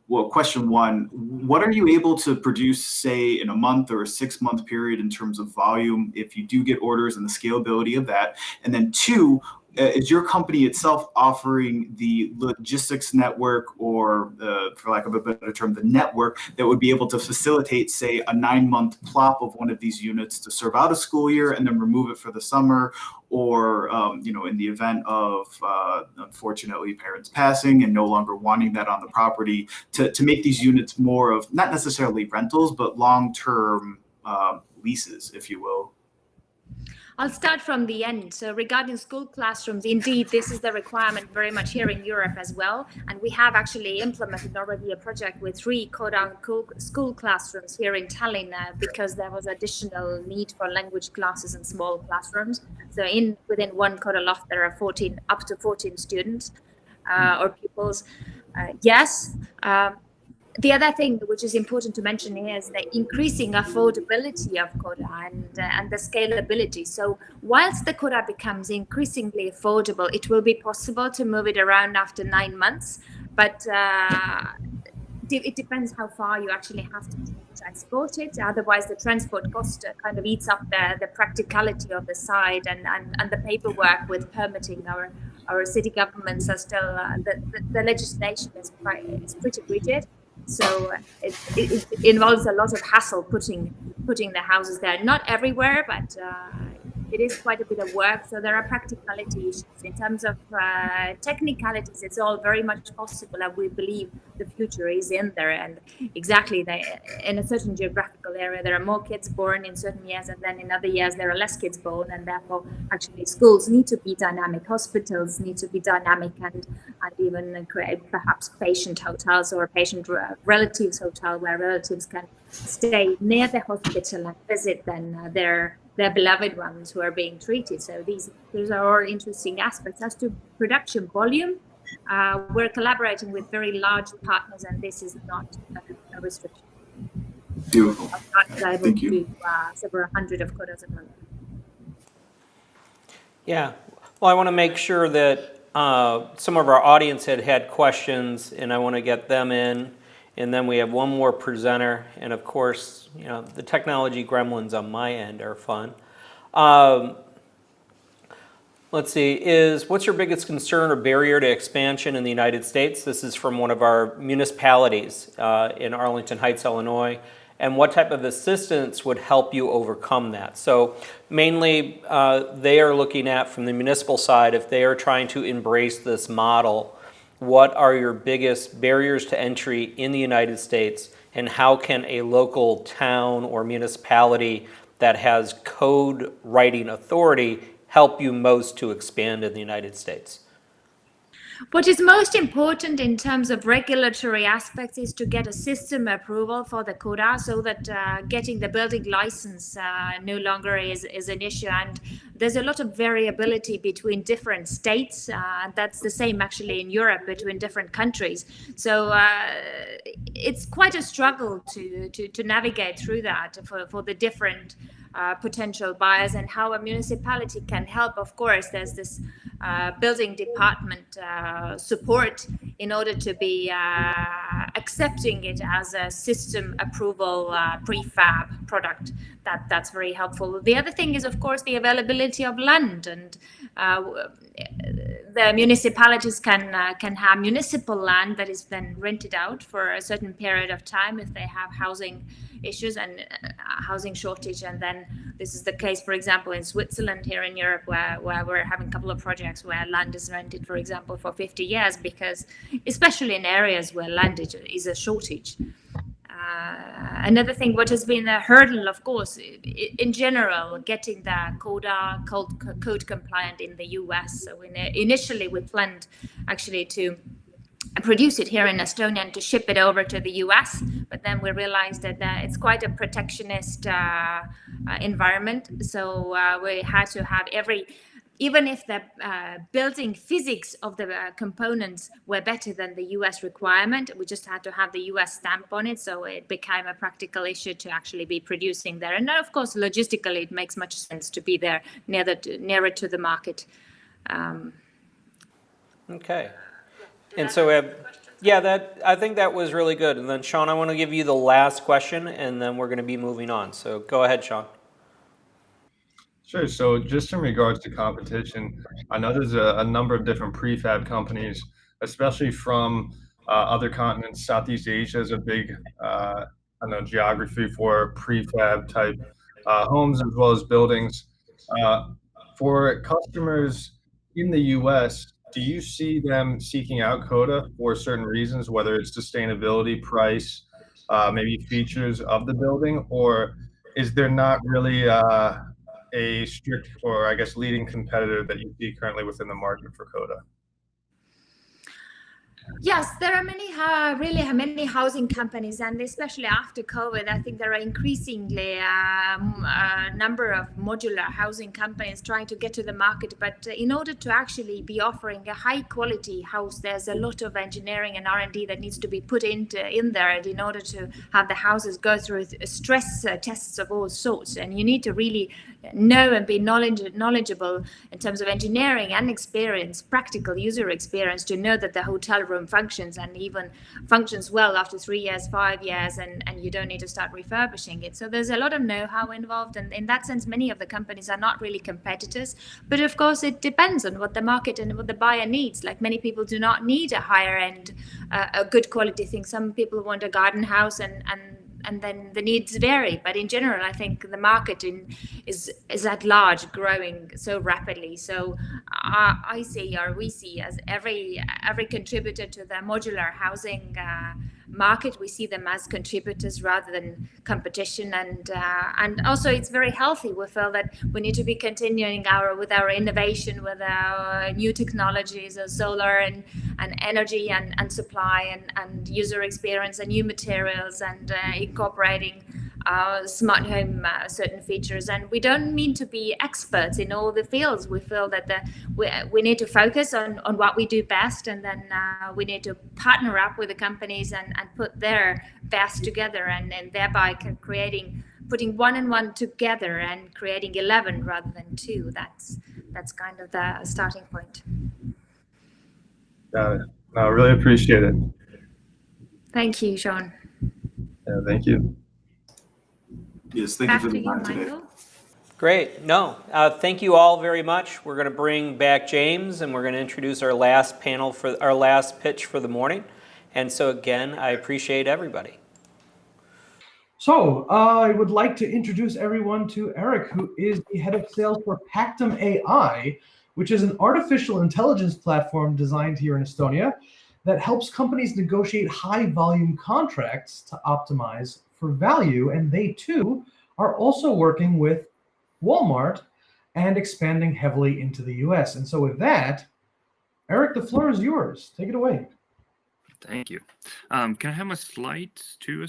Well, question one, what are you able to produce, say, in a month or a 6-month period in terms of volume if you do get orders and the scalability of that? And then two, is your company itself offering the logistics network or, for lack of a better term, the network that would be able to facilitate, say, a 9-month plop of one of these units to serve out a school year and then remove it for the summer? Or, in the event of, unfortunately, parents passing and no longer wanting that on the property, to make these units more of not necessarily rentals, but long-term leases, if you will? I'll start from the end. So regarding school classrooms, indeed, this is the requirement very much here in Europe as well. And we have actually implemented already a project with 3 KODA school classrooms here in Tallinn because there was additional need for language classes in small classrooms. So within one KODA loft, there are up to 14 students or pupils. Yes. The other thing which is important to mention here is the increasing affordability of KODA and the scalability. So whilst the KODA becomes increasingly affordable, it will be possible to move it around after 9 months. But it depends how far you actually have to transport it. Otherwise, the transport cost kind of eats up the practicality of the site and the paperwork with permitting. Our city governments are still, the legislation is pretty rigid. So it involves a lot of hassle putting the houses there. Not everywhere, but it is quite a bit of work. So there are practicality issues. In terms of technicalities, it's all very much possible, and we believe the future is in there. And exactly, in a certain geographical area, there are more kids born in certain years, and then in other years there are less kids born, and therefore actually schools need to be dynamic, hospitals need to be dynamic, and even create perhaps patient hotels or patient relatives hotel where relatives can stay near the hospital and visit then their beloved ones who are being treated. So these are all interesting aspects. As to production volume, we're collaborating with very large partners, and this is not a restriction. Beautiful. Thank you. Several hundred of KODAs a month. Yeah. Well, I want to make sure that some of our audience had questions, and I want to get them in. And then we have one more presenter, and of course, the technology gremlins on my end are fun. Let's see, what's your biggest concern or barrier to expansion in the United States? This is from one of our municipalities in Arlington Heights, Illinois. and what type of assistance would help you overcome that. So mainly they are looking at, from the municipal side, if they are trying to embrace this model, what are your biggest barriers to entry in the United States, and how can a local town or municipality that has code writing authority help you most to expand in the United States? What is most important in terms of regulatory aspects is to get a system approval for the KODA, so that getting the building license no longer is an issue. And there's a lot of variability between different states. That's the same actually in Europe between different countries. So it's quite a struggle to navigate through that for the different potential buyers, and how a municipality can help. Of course, there's this building department support in order to be accepting it as a system approval prefab product. That's very helpful. The other thing is, of course, the availability of land, and the municipalities can have municipal land that is then rented out for a certain period of time if they have housing issues and housing shortage. And then this is the case, for example, in Switzerland here in Europe, where we're having a couple of projects where land is rented, for example, for 50 years, because especially in areas where land is a shortage. Another thing, what has been a hurdle, of course, in general, getting the KODA code compliant in the US. So initially we planned actually to produce it here in Estonia and to ship it over to the US, but then we realized that it's quite a protectionist environment. So we had to have even if the building physics of the components were better than the US requirement, we just had to have the US stamp on it. So it became a practical issue to actually be producing there. And of course, logistically, it makes much sense to be there nearer to the market. Okay. And so, I think that was really good. And then, Sean, I want to give you the last question, and then we're going to be moving on. So go ahead, Sean. Sure. So just in regards to competition, I know there's a number of different prefab companies, especially from other continents. Southeast Asia is a big geography for prefab type homes as well as buildings. For customers in the US, do you see them seeking out KODA for certain reasons, whether it's sustainability, price, maybe features of the building, or is there not really a strict, or I guess leading competitor that you see currently within the market for KODA? Yes, there are really many housing companies, and especially after COVID, I think there are increasingly a number of modular housing companies trying to get to the market. But in order to actually be offering a high quality house, there's a lot of engineering and R&D that needs to be put in there, and in order to have the houses go through stress tests of all sorts. And you need to really know and be knowledgeable in terms of engineering and experience, practical user experience, to know that the hotel room functions, and even functions well after 3 years, 5 years, and you don't need to start refurbishing it. So there's a lot of know-how involved, and in that sense, many of the companies are not really competitors. But of course, it depends on what the market and what the buyer needs. Like, many people do not need a higher end, a good quality thing. Some people want a garden house, and then the needs vary. But in general, I think the market is at large growing so rapidly. So we see as every contributor to the modular housing market, we see them as contributors rather than competition. And also it's very healthy. We feel that we need to be continuing with our innovation, with our new technologies of solar and energy and supply and user experience and new materials, and incorporating smart home certain features. And we don't mean to be experts in all the fields. We feel that we need to focus on what we do best, and then we need to partner up with the companies and put their best together, and thereby putting one and one together and creating 11 rather than 2. That's kind of the starting point. Got it. No, I really appreciate it. Thank you, Sean. Yeah, thank you. Yes, thank you for the time today. Great. No, thank you all very much. We're going to bring back James, and we're going to introduce our last panel for our last pitch for the morning. And so again, I appreciate everybody. So I would like to introduce everyone to Eric, who is the head of sales for Pactum AI, which is an artificial intelligence platform designed here in Estonia that helps companies negotiate high volume contracts to optimize for value. And they too are also working with Walmart and expanding heavily into the US. And so with that, Eric, the floor is yours. Take it away. Thank you. Can I have my slides too?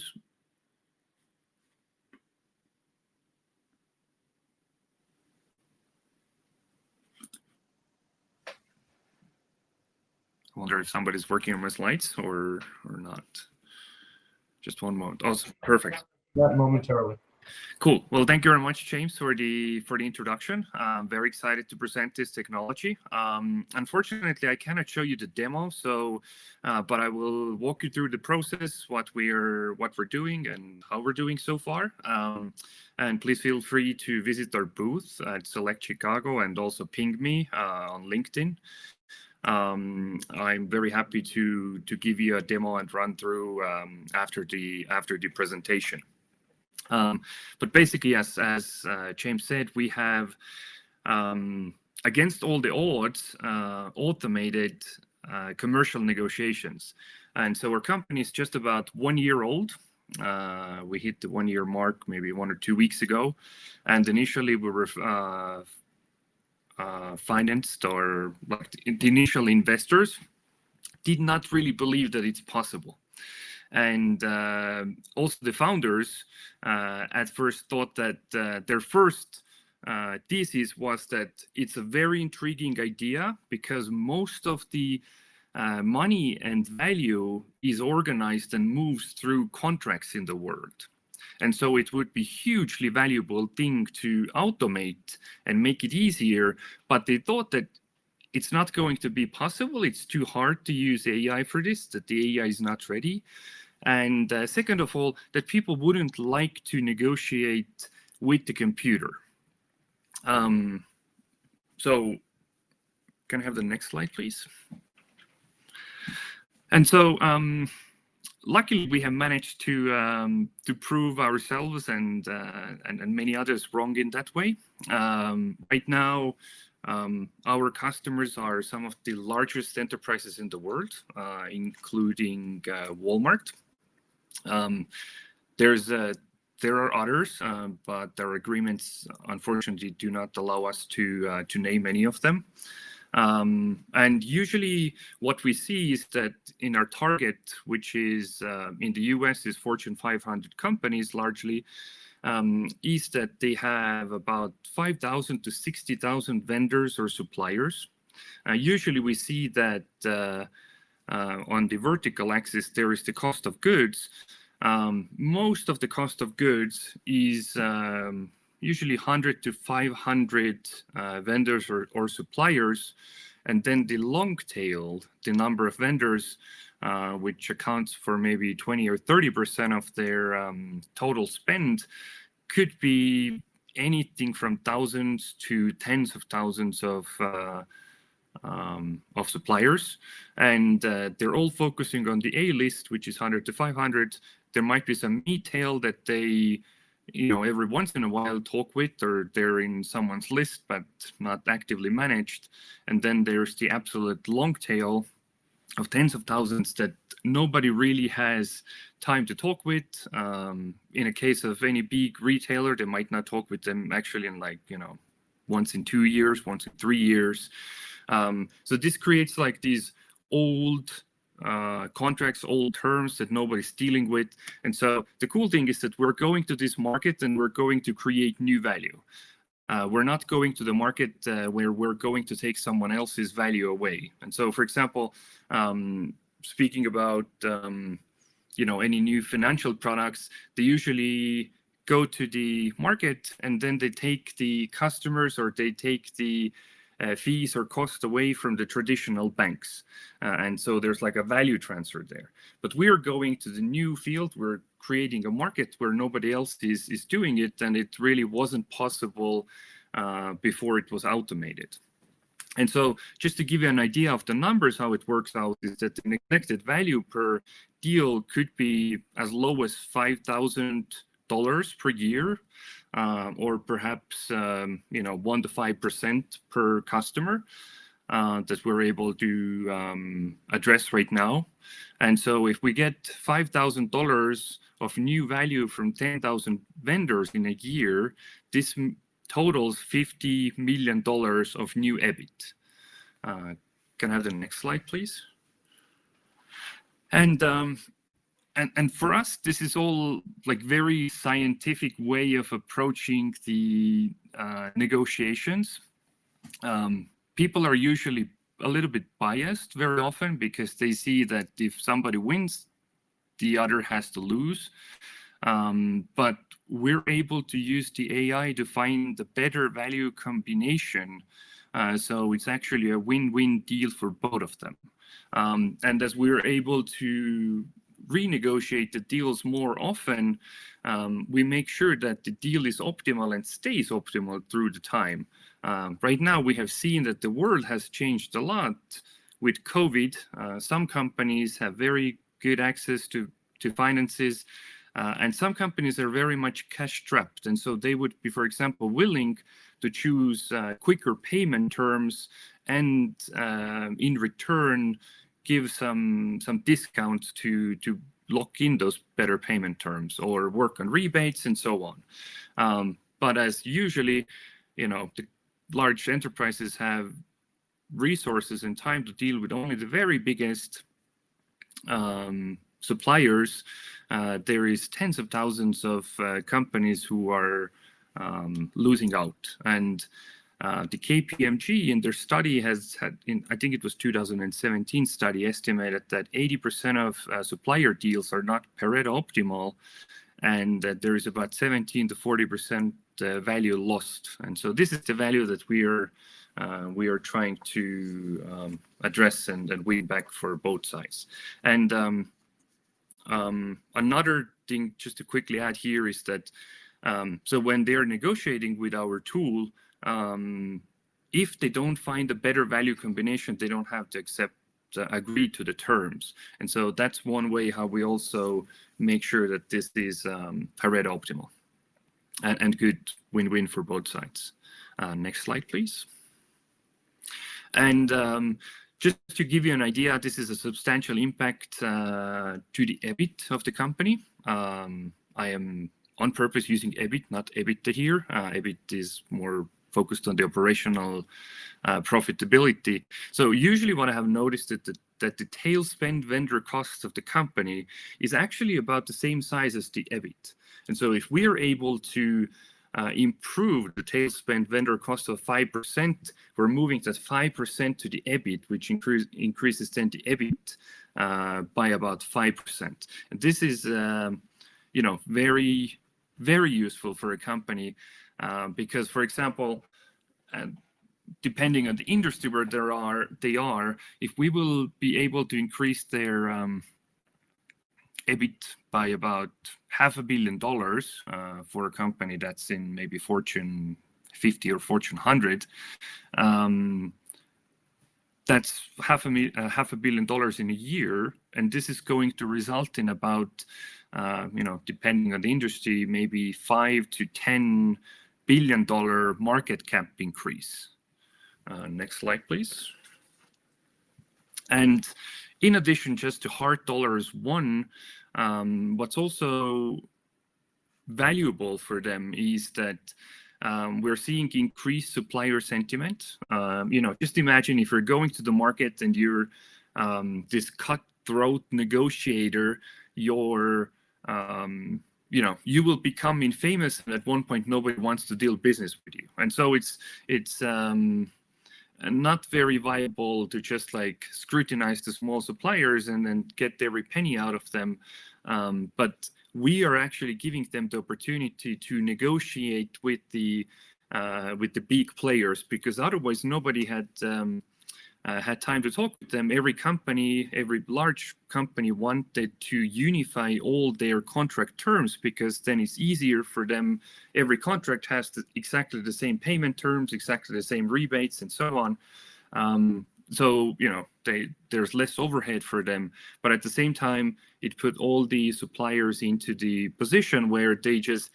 I wonder if somebody's working on my slides or not. Just one moment. Oh, perfect. That momentarily. Cool. Well, thank you very much, James, for the introduction. I'm very excited to present this technology. Unfortunately, I cannot show you the demo, so but I will walk you through the process, what we're doing, and how we're doing so far. And please feel free to visit our booth at SelectChicago and also ping me on LinkedIn. I'm very happy to give you a demo and run through after the presentation. But basically, as James said, we have, against all the odds, automated commercial negotiations. And so our company is just about 1 year old. We hit the 1 year mark maybe 1 or 2 weeks ago. And initially we were financed, or like the initial investors did not really believe that it's possible. And also the founders at first thought that their first thesis was that it's a very intriguing idea because most of the money and value is organized and moves through contracts in the world. And so it would be hugely valuable thing to automate and make it easier, but they thought that it's not going to be possible. It's too hard to use AI for this, that the AI is not ready. And second of all, that people wouldn't like to negotiate with the computer. So can I have the next slide, please? And so luckily, we have managed to prove ourselves and many others wrong in that way. Right now, our customers are some of the largest enterprises in the world, including Walmart. There are others, but our agreements, unfortunately, do not allow us to name any of them. And usually what we see is that in our target, which is in the US is Fortune 500 companies largely, is that they have about 5,000 to 60,000 vendors or suppliers. Usually we see that on the vertical axis, there is the cost of goods. Most of the cost of goods is usually 100 to 500 vendors or suppliers. And then the long tail, the number of vendors, which accounts for maybe 20 or 30% of their total spend, could be anything from thousands to tens of thousands of suppliers. And they're all focusing on the A list, which is 100 to 500. There might be some e-tail that they, every once in a while talk with, or they're in someone's list, but not actively managed. And then there's the absolute long tail of tens of thousands that nobody really has time to talk with. In a case of any big retailer, they might not talk with them actually in once in 2 years, once in 3 years. So this creates like these old contracts, old terms that nobody's dealing with. And so the cool thing is that we're going to this market and we're going to create new value. We're not going to the market where we're going to take someone else's value away. And so, for example, speaking about any new financial products, they usually go to the market and then they take the customers or they take the fees or cost away from the traditional banks. And so there's like a value transfer there. But we are going to the new field. We're creating a market where nobody else is doing it. And it really wasn't possible before it was automated. And so just to give you an idea of the numbers, how it works out is that the expected value per deal could be as low as $5,000 per year, or perhaps 1 to 5% per customer that we're able to address right now. And so if we get $5,000 of new value from 10,000 vendors in a year, this totals $50 million of new EBIT. Can I have the next slide, please? And for us, this is all like very scientific way of approaching the negotiations. People are usually a little bit biased very often because they see that if somebody wins, the other has to lose. But we're able to use the AI to find the better value combination. So it's actually a win-win deal for both of them. And as we're able to renegotiate the deals more often, we make sure that the deal is optimal and stays optimal through the time. Right now, we have seen that the world has changed a lot with COVID. Some companies have very good access to finances, and some companies are very much cash strapped. And so they would be, for example, willing to choose quicker payment terms and in return give some discounts to lock in those better payment terms or work on rebates and so on. But as usually, the large enterprises have resources and time to deal with only the very biggest suppliers. There is tens of thousands of companies who are losing out. And the KPMG in their study has had, I think it was 2017 study, estimated that 80% of supplier deals are not Pareto optimal, and that there is about 17 to 40% value lost. And so this is the value that we are trying to address and win back for both sides. And another thing just to quickly add here is that so when they're negotiating with our tool, if they don't find a better value combination, they don't have to agree to the terms. And so that's one way how we also make sure that this is Pareto optimal and good win-win for both sides. Next slide, please. And just to give you an idea, this is a substantial impact to the EBIT of the company. I am on purpose using EBIT, not EBITDA here. EBIT is more focused on the operational profitability. So usually what I have noticed is that the tail spend vendor costs of the company is actually about the same size as the EBIT. And so if we are able to improve the tail spend vendor cost of 5%, we're moving that 5% to the EBIT, which increases then the EBIT by about 5%. And this is, very, very useful for a company because, for example, depending on the industry where they are, if we will be able to increase their EBIT by about $500 million for a company that's in maybe Fortune 50 or Fortune 100, that's $500 million in a year, and this is going to result in about, depending on the industry, maybe $5 to $10 billion market cap increase. Next slide, please. And in addition, just to hard dollars, what's also valuable for them is that we're seeing increased supplier sentiment. Just imagine if you're going to the market and you're this cutthroat negotiator, you will become infamous, and at one point nobody wants to deal business with you. And so it's not very viable to just like scrutinize the small suppliers and then get every penny out of them. But we are actually giving them the opportunity to negotiate with the big players, because otherwise nobody had time to talk with them. Every large company wanted to unify all their contract terms, because then it's easier for them. Every contract has exactly the same payment terms, exactly the same rebates, and so on. so there's less overhead for them, but at the same time it put all the suppliers into the position where they just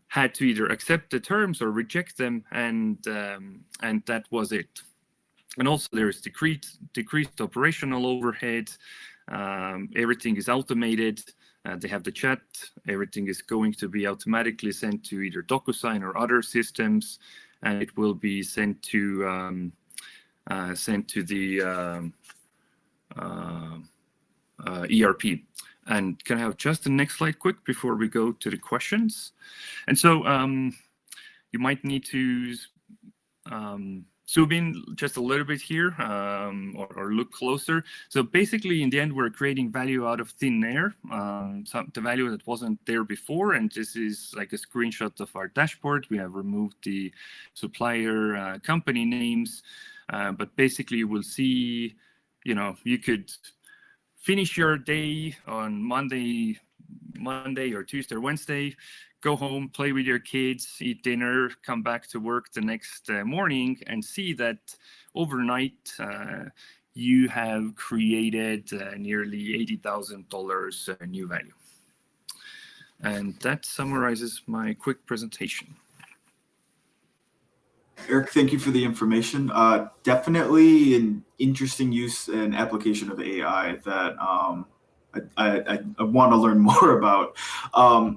had to either accept the terms or reject them, and that was it. And also there's decreased operational overhead. Everything is automated. They have the chat. Everything is going to be automatically sent to either DocuSign or other systems, and it will be sent to the ERP. And can I have just the next slide quick before we go to the questions? And so you might need to zoom in just a little bit here, or look closer. So basically, in the end, we're creating value out of thin air, the value that wasn't there before. And this is like a screenshot of our dashboard. We have removed the supplier company names, but basically you will see, you could finish your day on Monday or Tuesday or Wednesday, go home, play with your kids, eat dinner, come back to work the next morning, and see that overnight you have created nearly $80,000 new value. And that summarizes my quick presentation. Eric, thank you for the information. Definitely an interesting use and application of AI that I want to learn more about.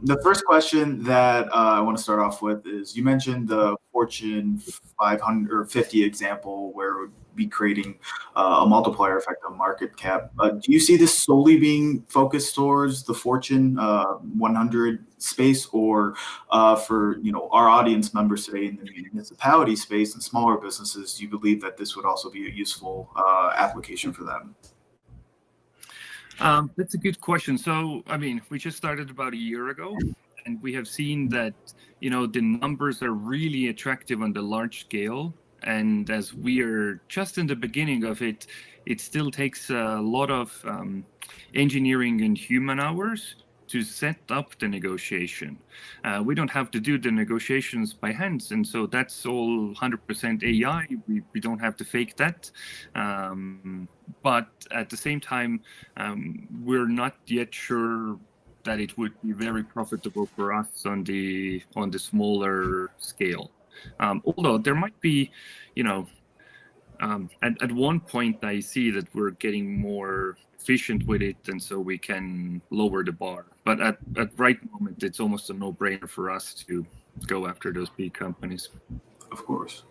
The first question that I want to start off with is, you mentioned the Fortune 500 or 50 example where it would be creating a multiplier effect on market cap. Do you see this solely being focused towards the Fortune 100 space, or for our audience members today in the municipality space and smaller businesses, do you believe that this would also be a useful application for them? That's a good question. So, we just started about a year ago, and we have seen that, the numbers are really attractive on the large scale. And as we are just in the beginning of it, it still takes a lot of engineering and human hours to set up the negotiation. We don't have to do the negotiations by hands, and so that's all 100% AI. We don't have to fake that. But at the same time, we're not yet sure that it would be very profitable for us on the smaller scale. Although there might be, at one point I see that we're getting more efficient with it, and so we can lower the bar. But at right moment, it's almost a no-brainer for us to go after those big companies. Of course.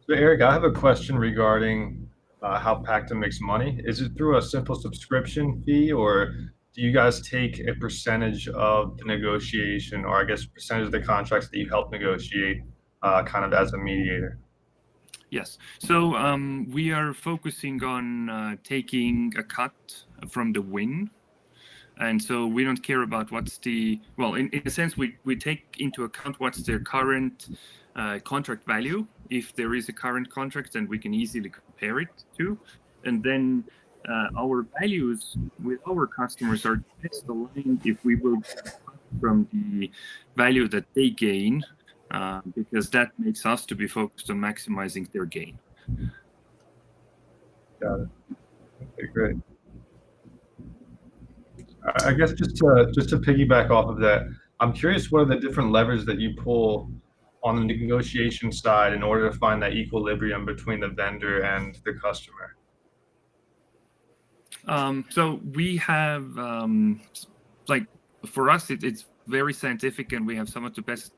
So Eric, I have a question regarding how Pactum makes money. Is it through a simple subscription fee, or do you guys take a percentage of the negotiation, or I guess percentage of the contracts that you help negotiate kind of as a mediator? Yes. So we are focusing on taking a cut from the win. And so we don't care about what's in a sense, we take into account what's their current contract value. If there is a current contract, then we can easily compare it to. And then our values with our customers are best aligned if we will get from the value that they gain, because that makes us to be focused on maximizing their gain. Got it. Okay, great. I guess just to piggyback off of that, I'm curious, what are the different levers that you pull on the negotiation side in order to find that equilibrium between the vendor and the customer? So we have, for us, it's very scientific, and we have some of the best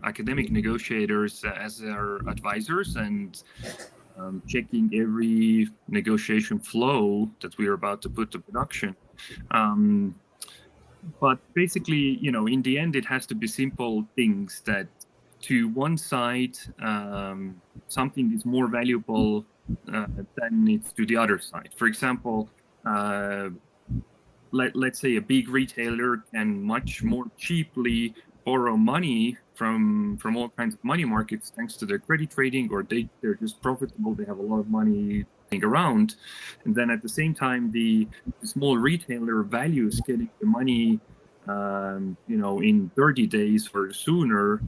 academic negotiators as our advisors, and checking every negotiation flow that we are about to put to production. But basically, in the end, it has to be simple things that to one side, something is more valuable than it's to the other side. For example, let's say a big retailer can much more cheaply borrow money from all kinds of money markets thanks to their credit rating, or they're just profitable, they have a lot of money around. And then at the same time, the small retailer values getting the money in 30 days or sooner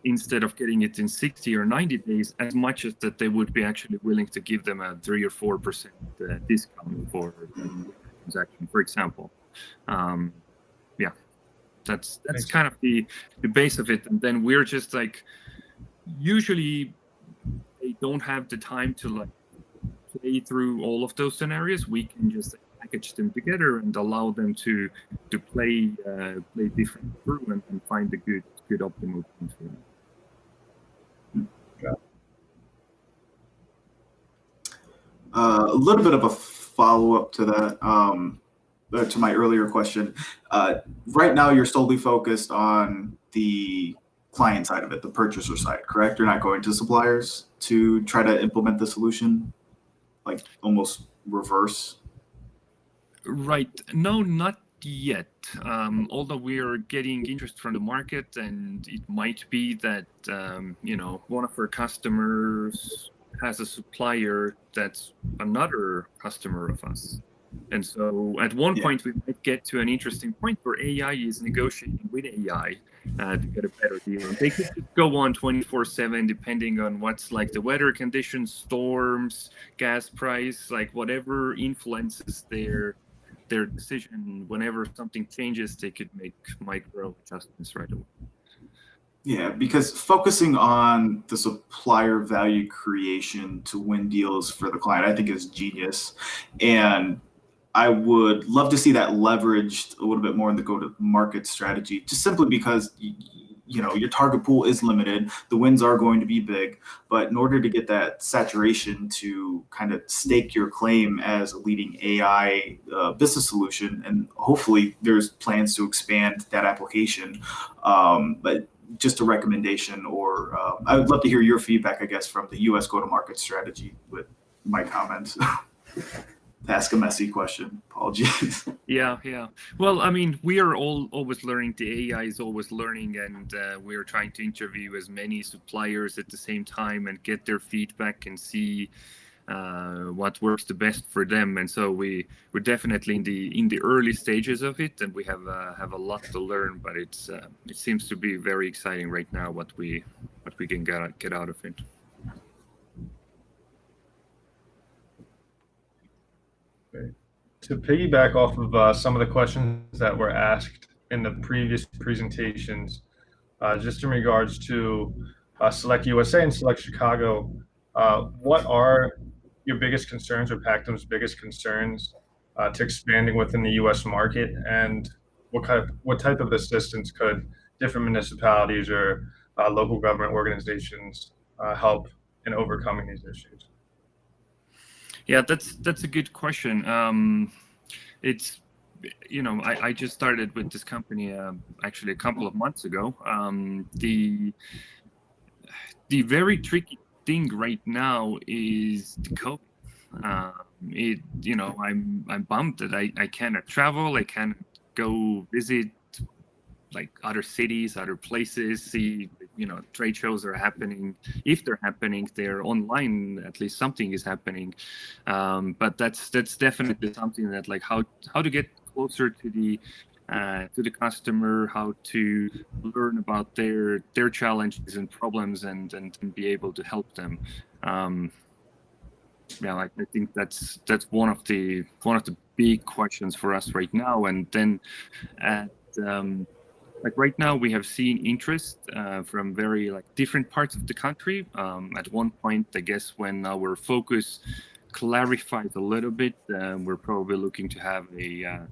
instead of getting it in 60 or 90 days, as much as that they would be actually willing to give them a 3 or 4% discount for the transaction, for example. Yeah, that's kind of the base of it. And then we're just like, usually they don't have the time to like play through all of those scenarios. We can just package them together and allow them to play different through and find a good optimal point for them. A little bit of a follow-up to that, to my earlier question. Right now, you're solely focused on the client side of it, the purchaser side, correct? You're not going to suppliers to try to implement the solution, like almost reverse? Right. No, not yet. Although we are getting interest from the market, and it might be that one of our customers has a supplier that's another customer of us. And so at one point we might get to an interesting point where AI is negotiating with AI to get a better deal. And they could just go on 24/7 depending on what's like the weather conditions, storms, gas price, like whatever influences their decision. Whenever something changes, they could make micro adjustments right away. Yeah, because focusing on the supplier value creation to win deals for the client, I think is genius. And I would love to see that leveraged a little bit more in the go-to-market strategy, just simply because your target pool is limited. The wins are going to be big, but in order to get that saturation to kind of stake your claim as a leading AI business solution, and hopefully there's plans to expand that application, but just a recommendation, or I would love to hear your feedback, I guess, from the U.S. go-to-market strategy with my comments. Ask a messy question. Apologies. Yeah. Well, I mean, we are always learning. The AI is always learning, and we are trying to interview as many suppliers at the same time and get their feedback and see what works the best for them. And so we're definitely in the early stages of it, and we have a lot to learn. But it seems to be very exciting right now what we can get out of it. To piggyback off of some of the questions that were asked in the previous presentations, just in regards to Select USA and Select Chicago, what are your biggest concerns, or Pactum's biggest concerns, to expanding within the U.S. market, and what type of assistance could different municipalities or local government organizations help in overcoming these issues? Yeah, that's a good question. It's I just started with this company actually a couple of months ago. The very tricky thing right now is the COVID. I'm bummed that I cannot travel. I cannot go visit like other cities, other places, see trade shows are happening. If they're happening, they're online. At least something is happening. But that's definitely something that, like, how to get closer to the customer, how to learn about their challenges and problems, and be able to help them. I think that's one of the big questions for us right now. And then right now we have seen interest from very different parts of the country. At one point, I guess, when our focus clarified a little bit, we're probably looking to have a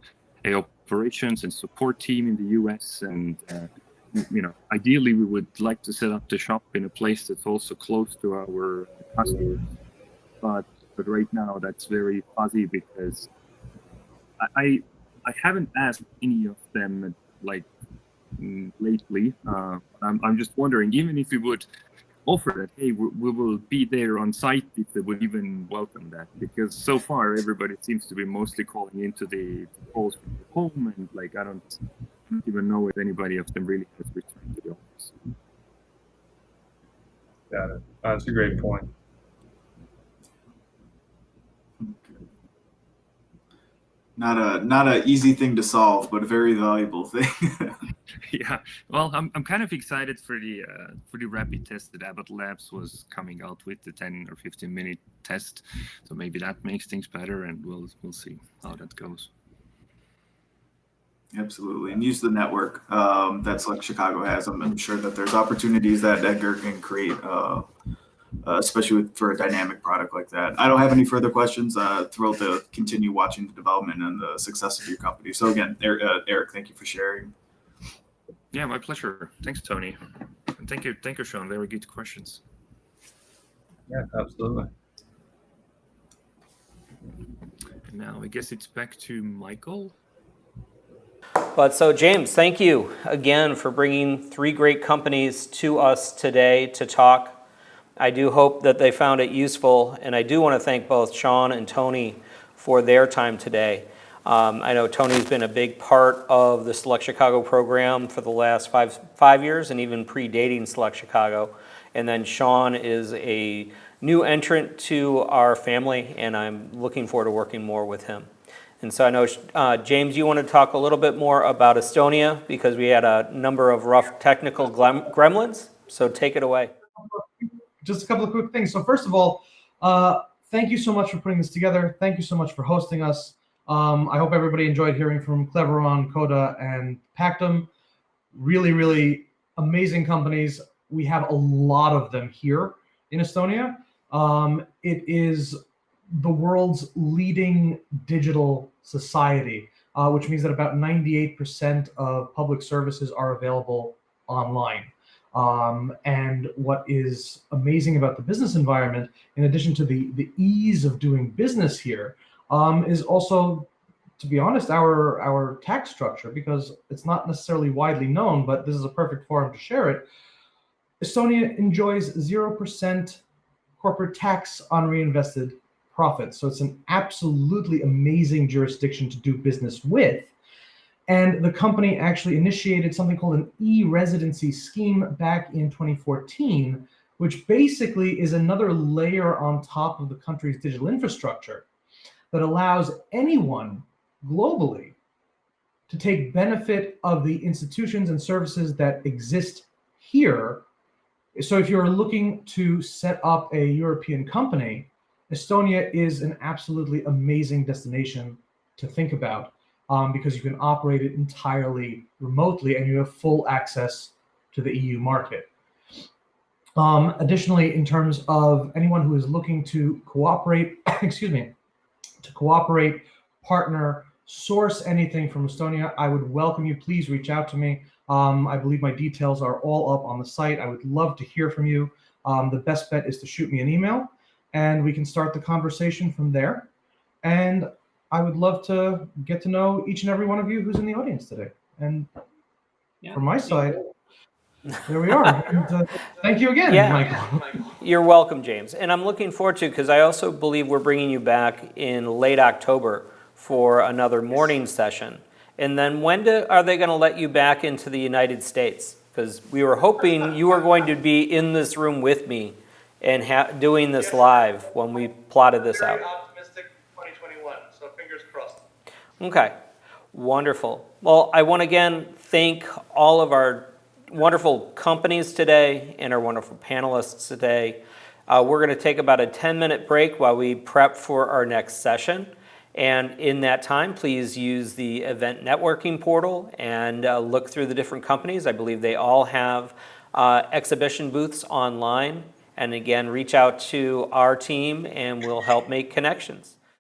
operations and support team in the US, and ideally we would like to set up the shop in a place that's also close to our customers. But right now that's very fuzzy, because I haven't asked any of them lately. I'm just wondering, even if we would offer that, hey, we will be there on site, if they would even welcome that, because so far everybody seems to be mostly calling into the calls from home, and I don't even know if anybody of them really has returned to the office. Got it. That's a great point. Not a easy thing to solve, but a very valuable thing. Yeah, well, I'm kind of excited for the rapid test that Abbott Labs was coming out with, the 10 or 15-minute test. So maybe that makes things better, and we'll see how that goes. Absolutely, and use the network that SelectChicago has. I'm sure that there's opportunities that Edgar can create, especially for a dynamic product like that. I don't have any further questions. Thrilled to continue watching the development and the success of your company. So again, Eric, thank you for sharing. Yeah, my pleasure. Thanks, Tony. And thank you, Sean. Very good questions. Yeah, absolutely. And now I guess it's back to Michael. But so James, thank you again for bringing 3 great companies to us today to talk. I do hope that they found it useful, and I do want to thank both Sean and Tony for their time today. I know Tony's been a big part of the SelectChicago program for the last five years, and even predating SelectChicago. And then Sean is a new entrant to our family, and I'm looking forward to working more with him. And so I know, James, you want to talk a little bit more about Estonia, because we had a number of rough technical gremlins, so take it away. Just a couple of quick things. So first of all, thank you so much for putting this together. Thank you so much for hosting us. I hope everybody enjoyed hearing from Cleveron, KODA, and Pactum. Really, really amazing companies. We have a lot of them here in Estonia. It is the world's leading digital society, which means that about 98% of public services are available online. And what is amazing about the business environment, in addition to the ease of doing business here, is also, to be honest, our tax structure, because it's not necessarily widely known, but this is a perfect forum to share it. Estonia enjoys 0% corporate tax on reinvested profits. So it's an absolutely amazing jurisdiction to do business with. And the company actually initiated something called an e-residency scheme back in 2014, which basically is another layer on top of the country's digital infrastructure that allows anyone globally to take benefit of the institutions and services that exist here. So if you're looking to set up a European company, Estonia is an absolutely amazing destination to think about, because you can operate it entirely remotely and you have full access to the EU market. Additionally, in terms of anyone who is looking to cooperate, partner, source anything from Estonia, I would welcome you. Please reach out to me. I believe my details are all up on the site. I would love to hear from you. The best bet is to shoot me an email, and we can start the conversation from there. And I would love to get to know each and every one of you who's in the audience today. And from my side, there we are. And, thank you again, Michael. You're welcome, James. And I'm looking forward to, because I also believe we're bringing you back in late October for another morning session. And then when are they going to let you back into the United States? Because we were hoping you were going to be in this room with me and doing this live when we plotted this out. Very optimistic 2021, so fingers crossed. Okay, wonderful. Well, I want to again thank all of our wonderful companies today and our wonderful panelists today. We're going to take about a 10-minute break while we prep for our next session. And in that time, please use the event networking portal and look through the different companies. I believe they all have exhibition booths online. And again, reach out to our team and we'll help make connections.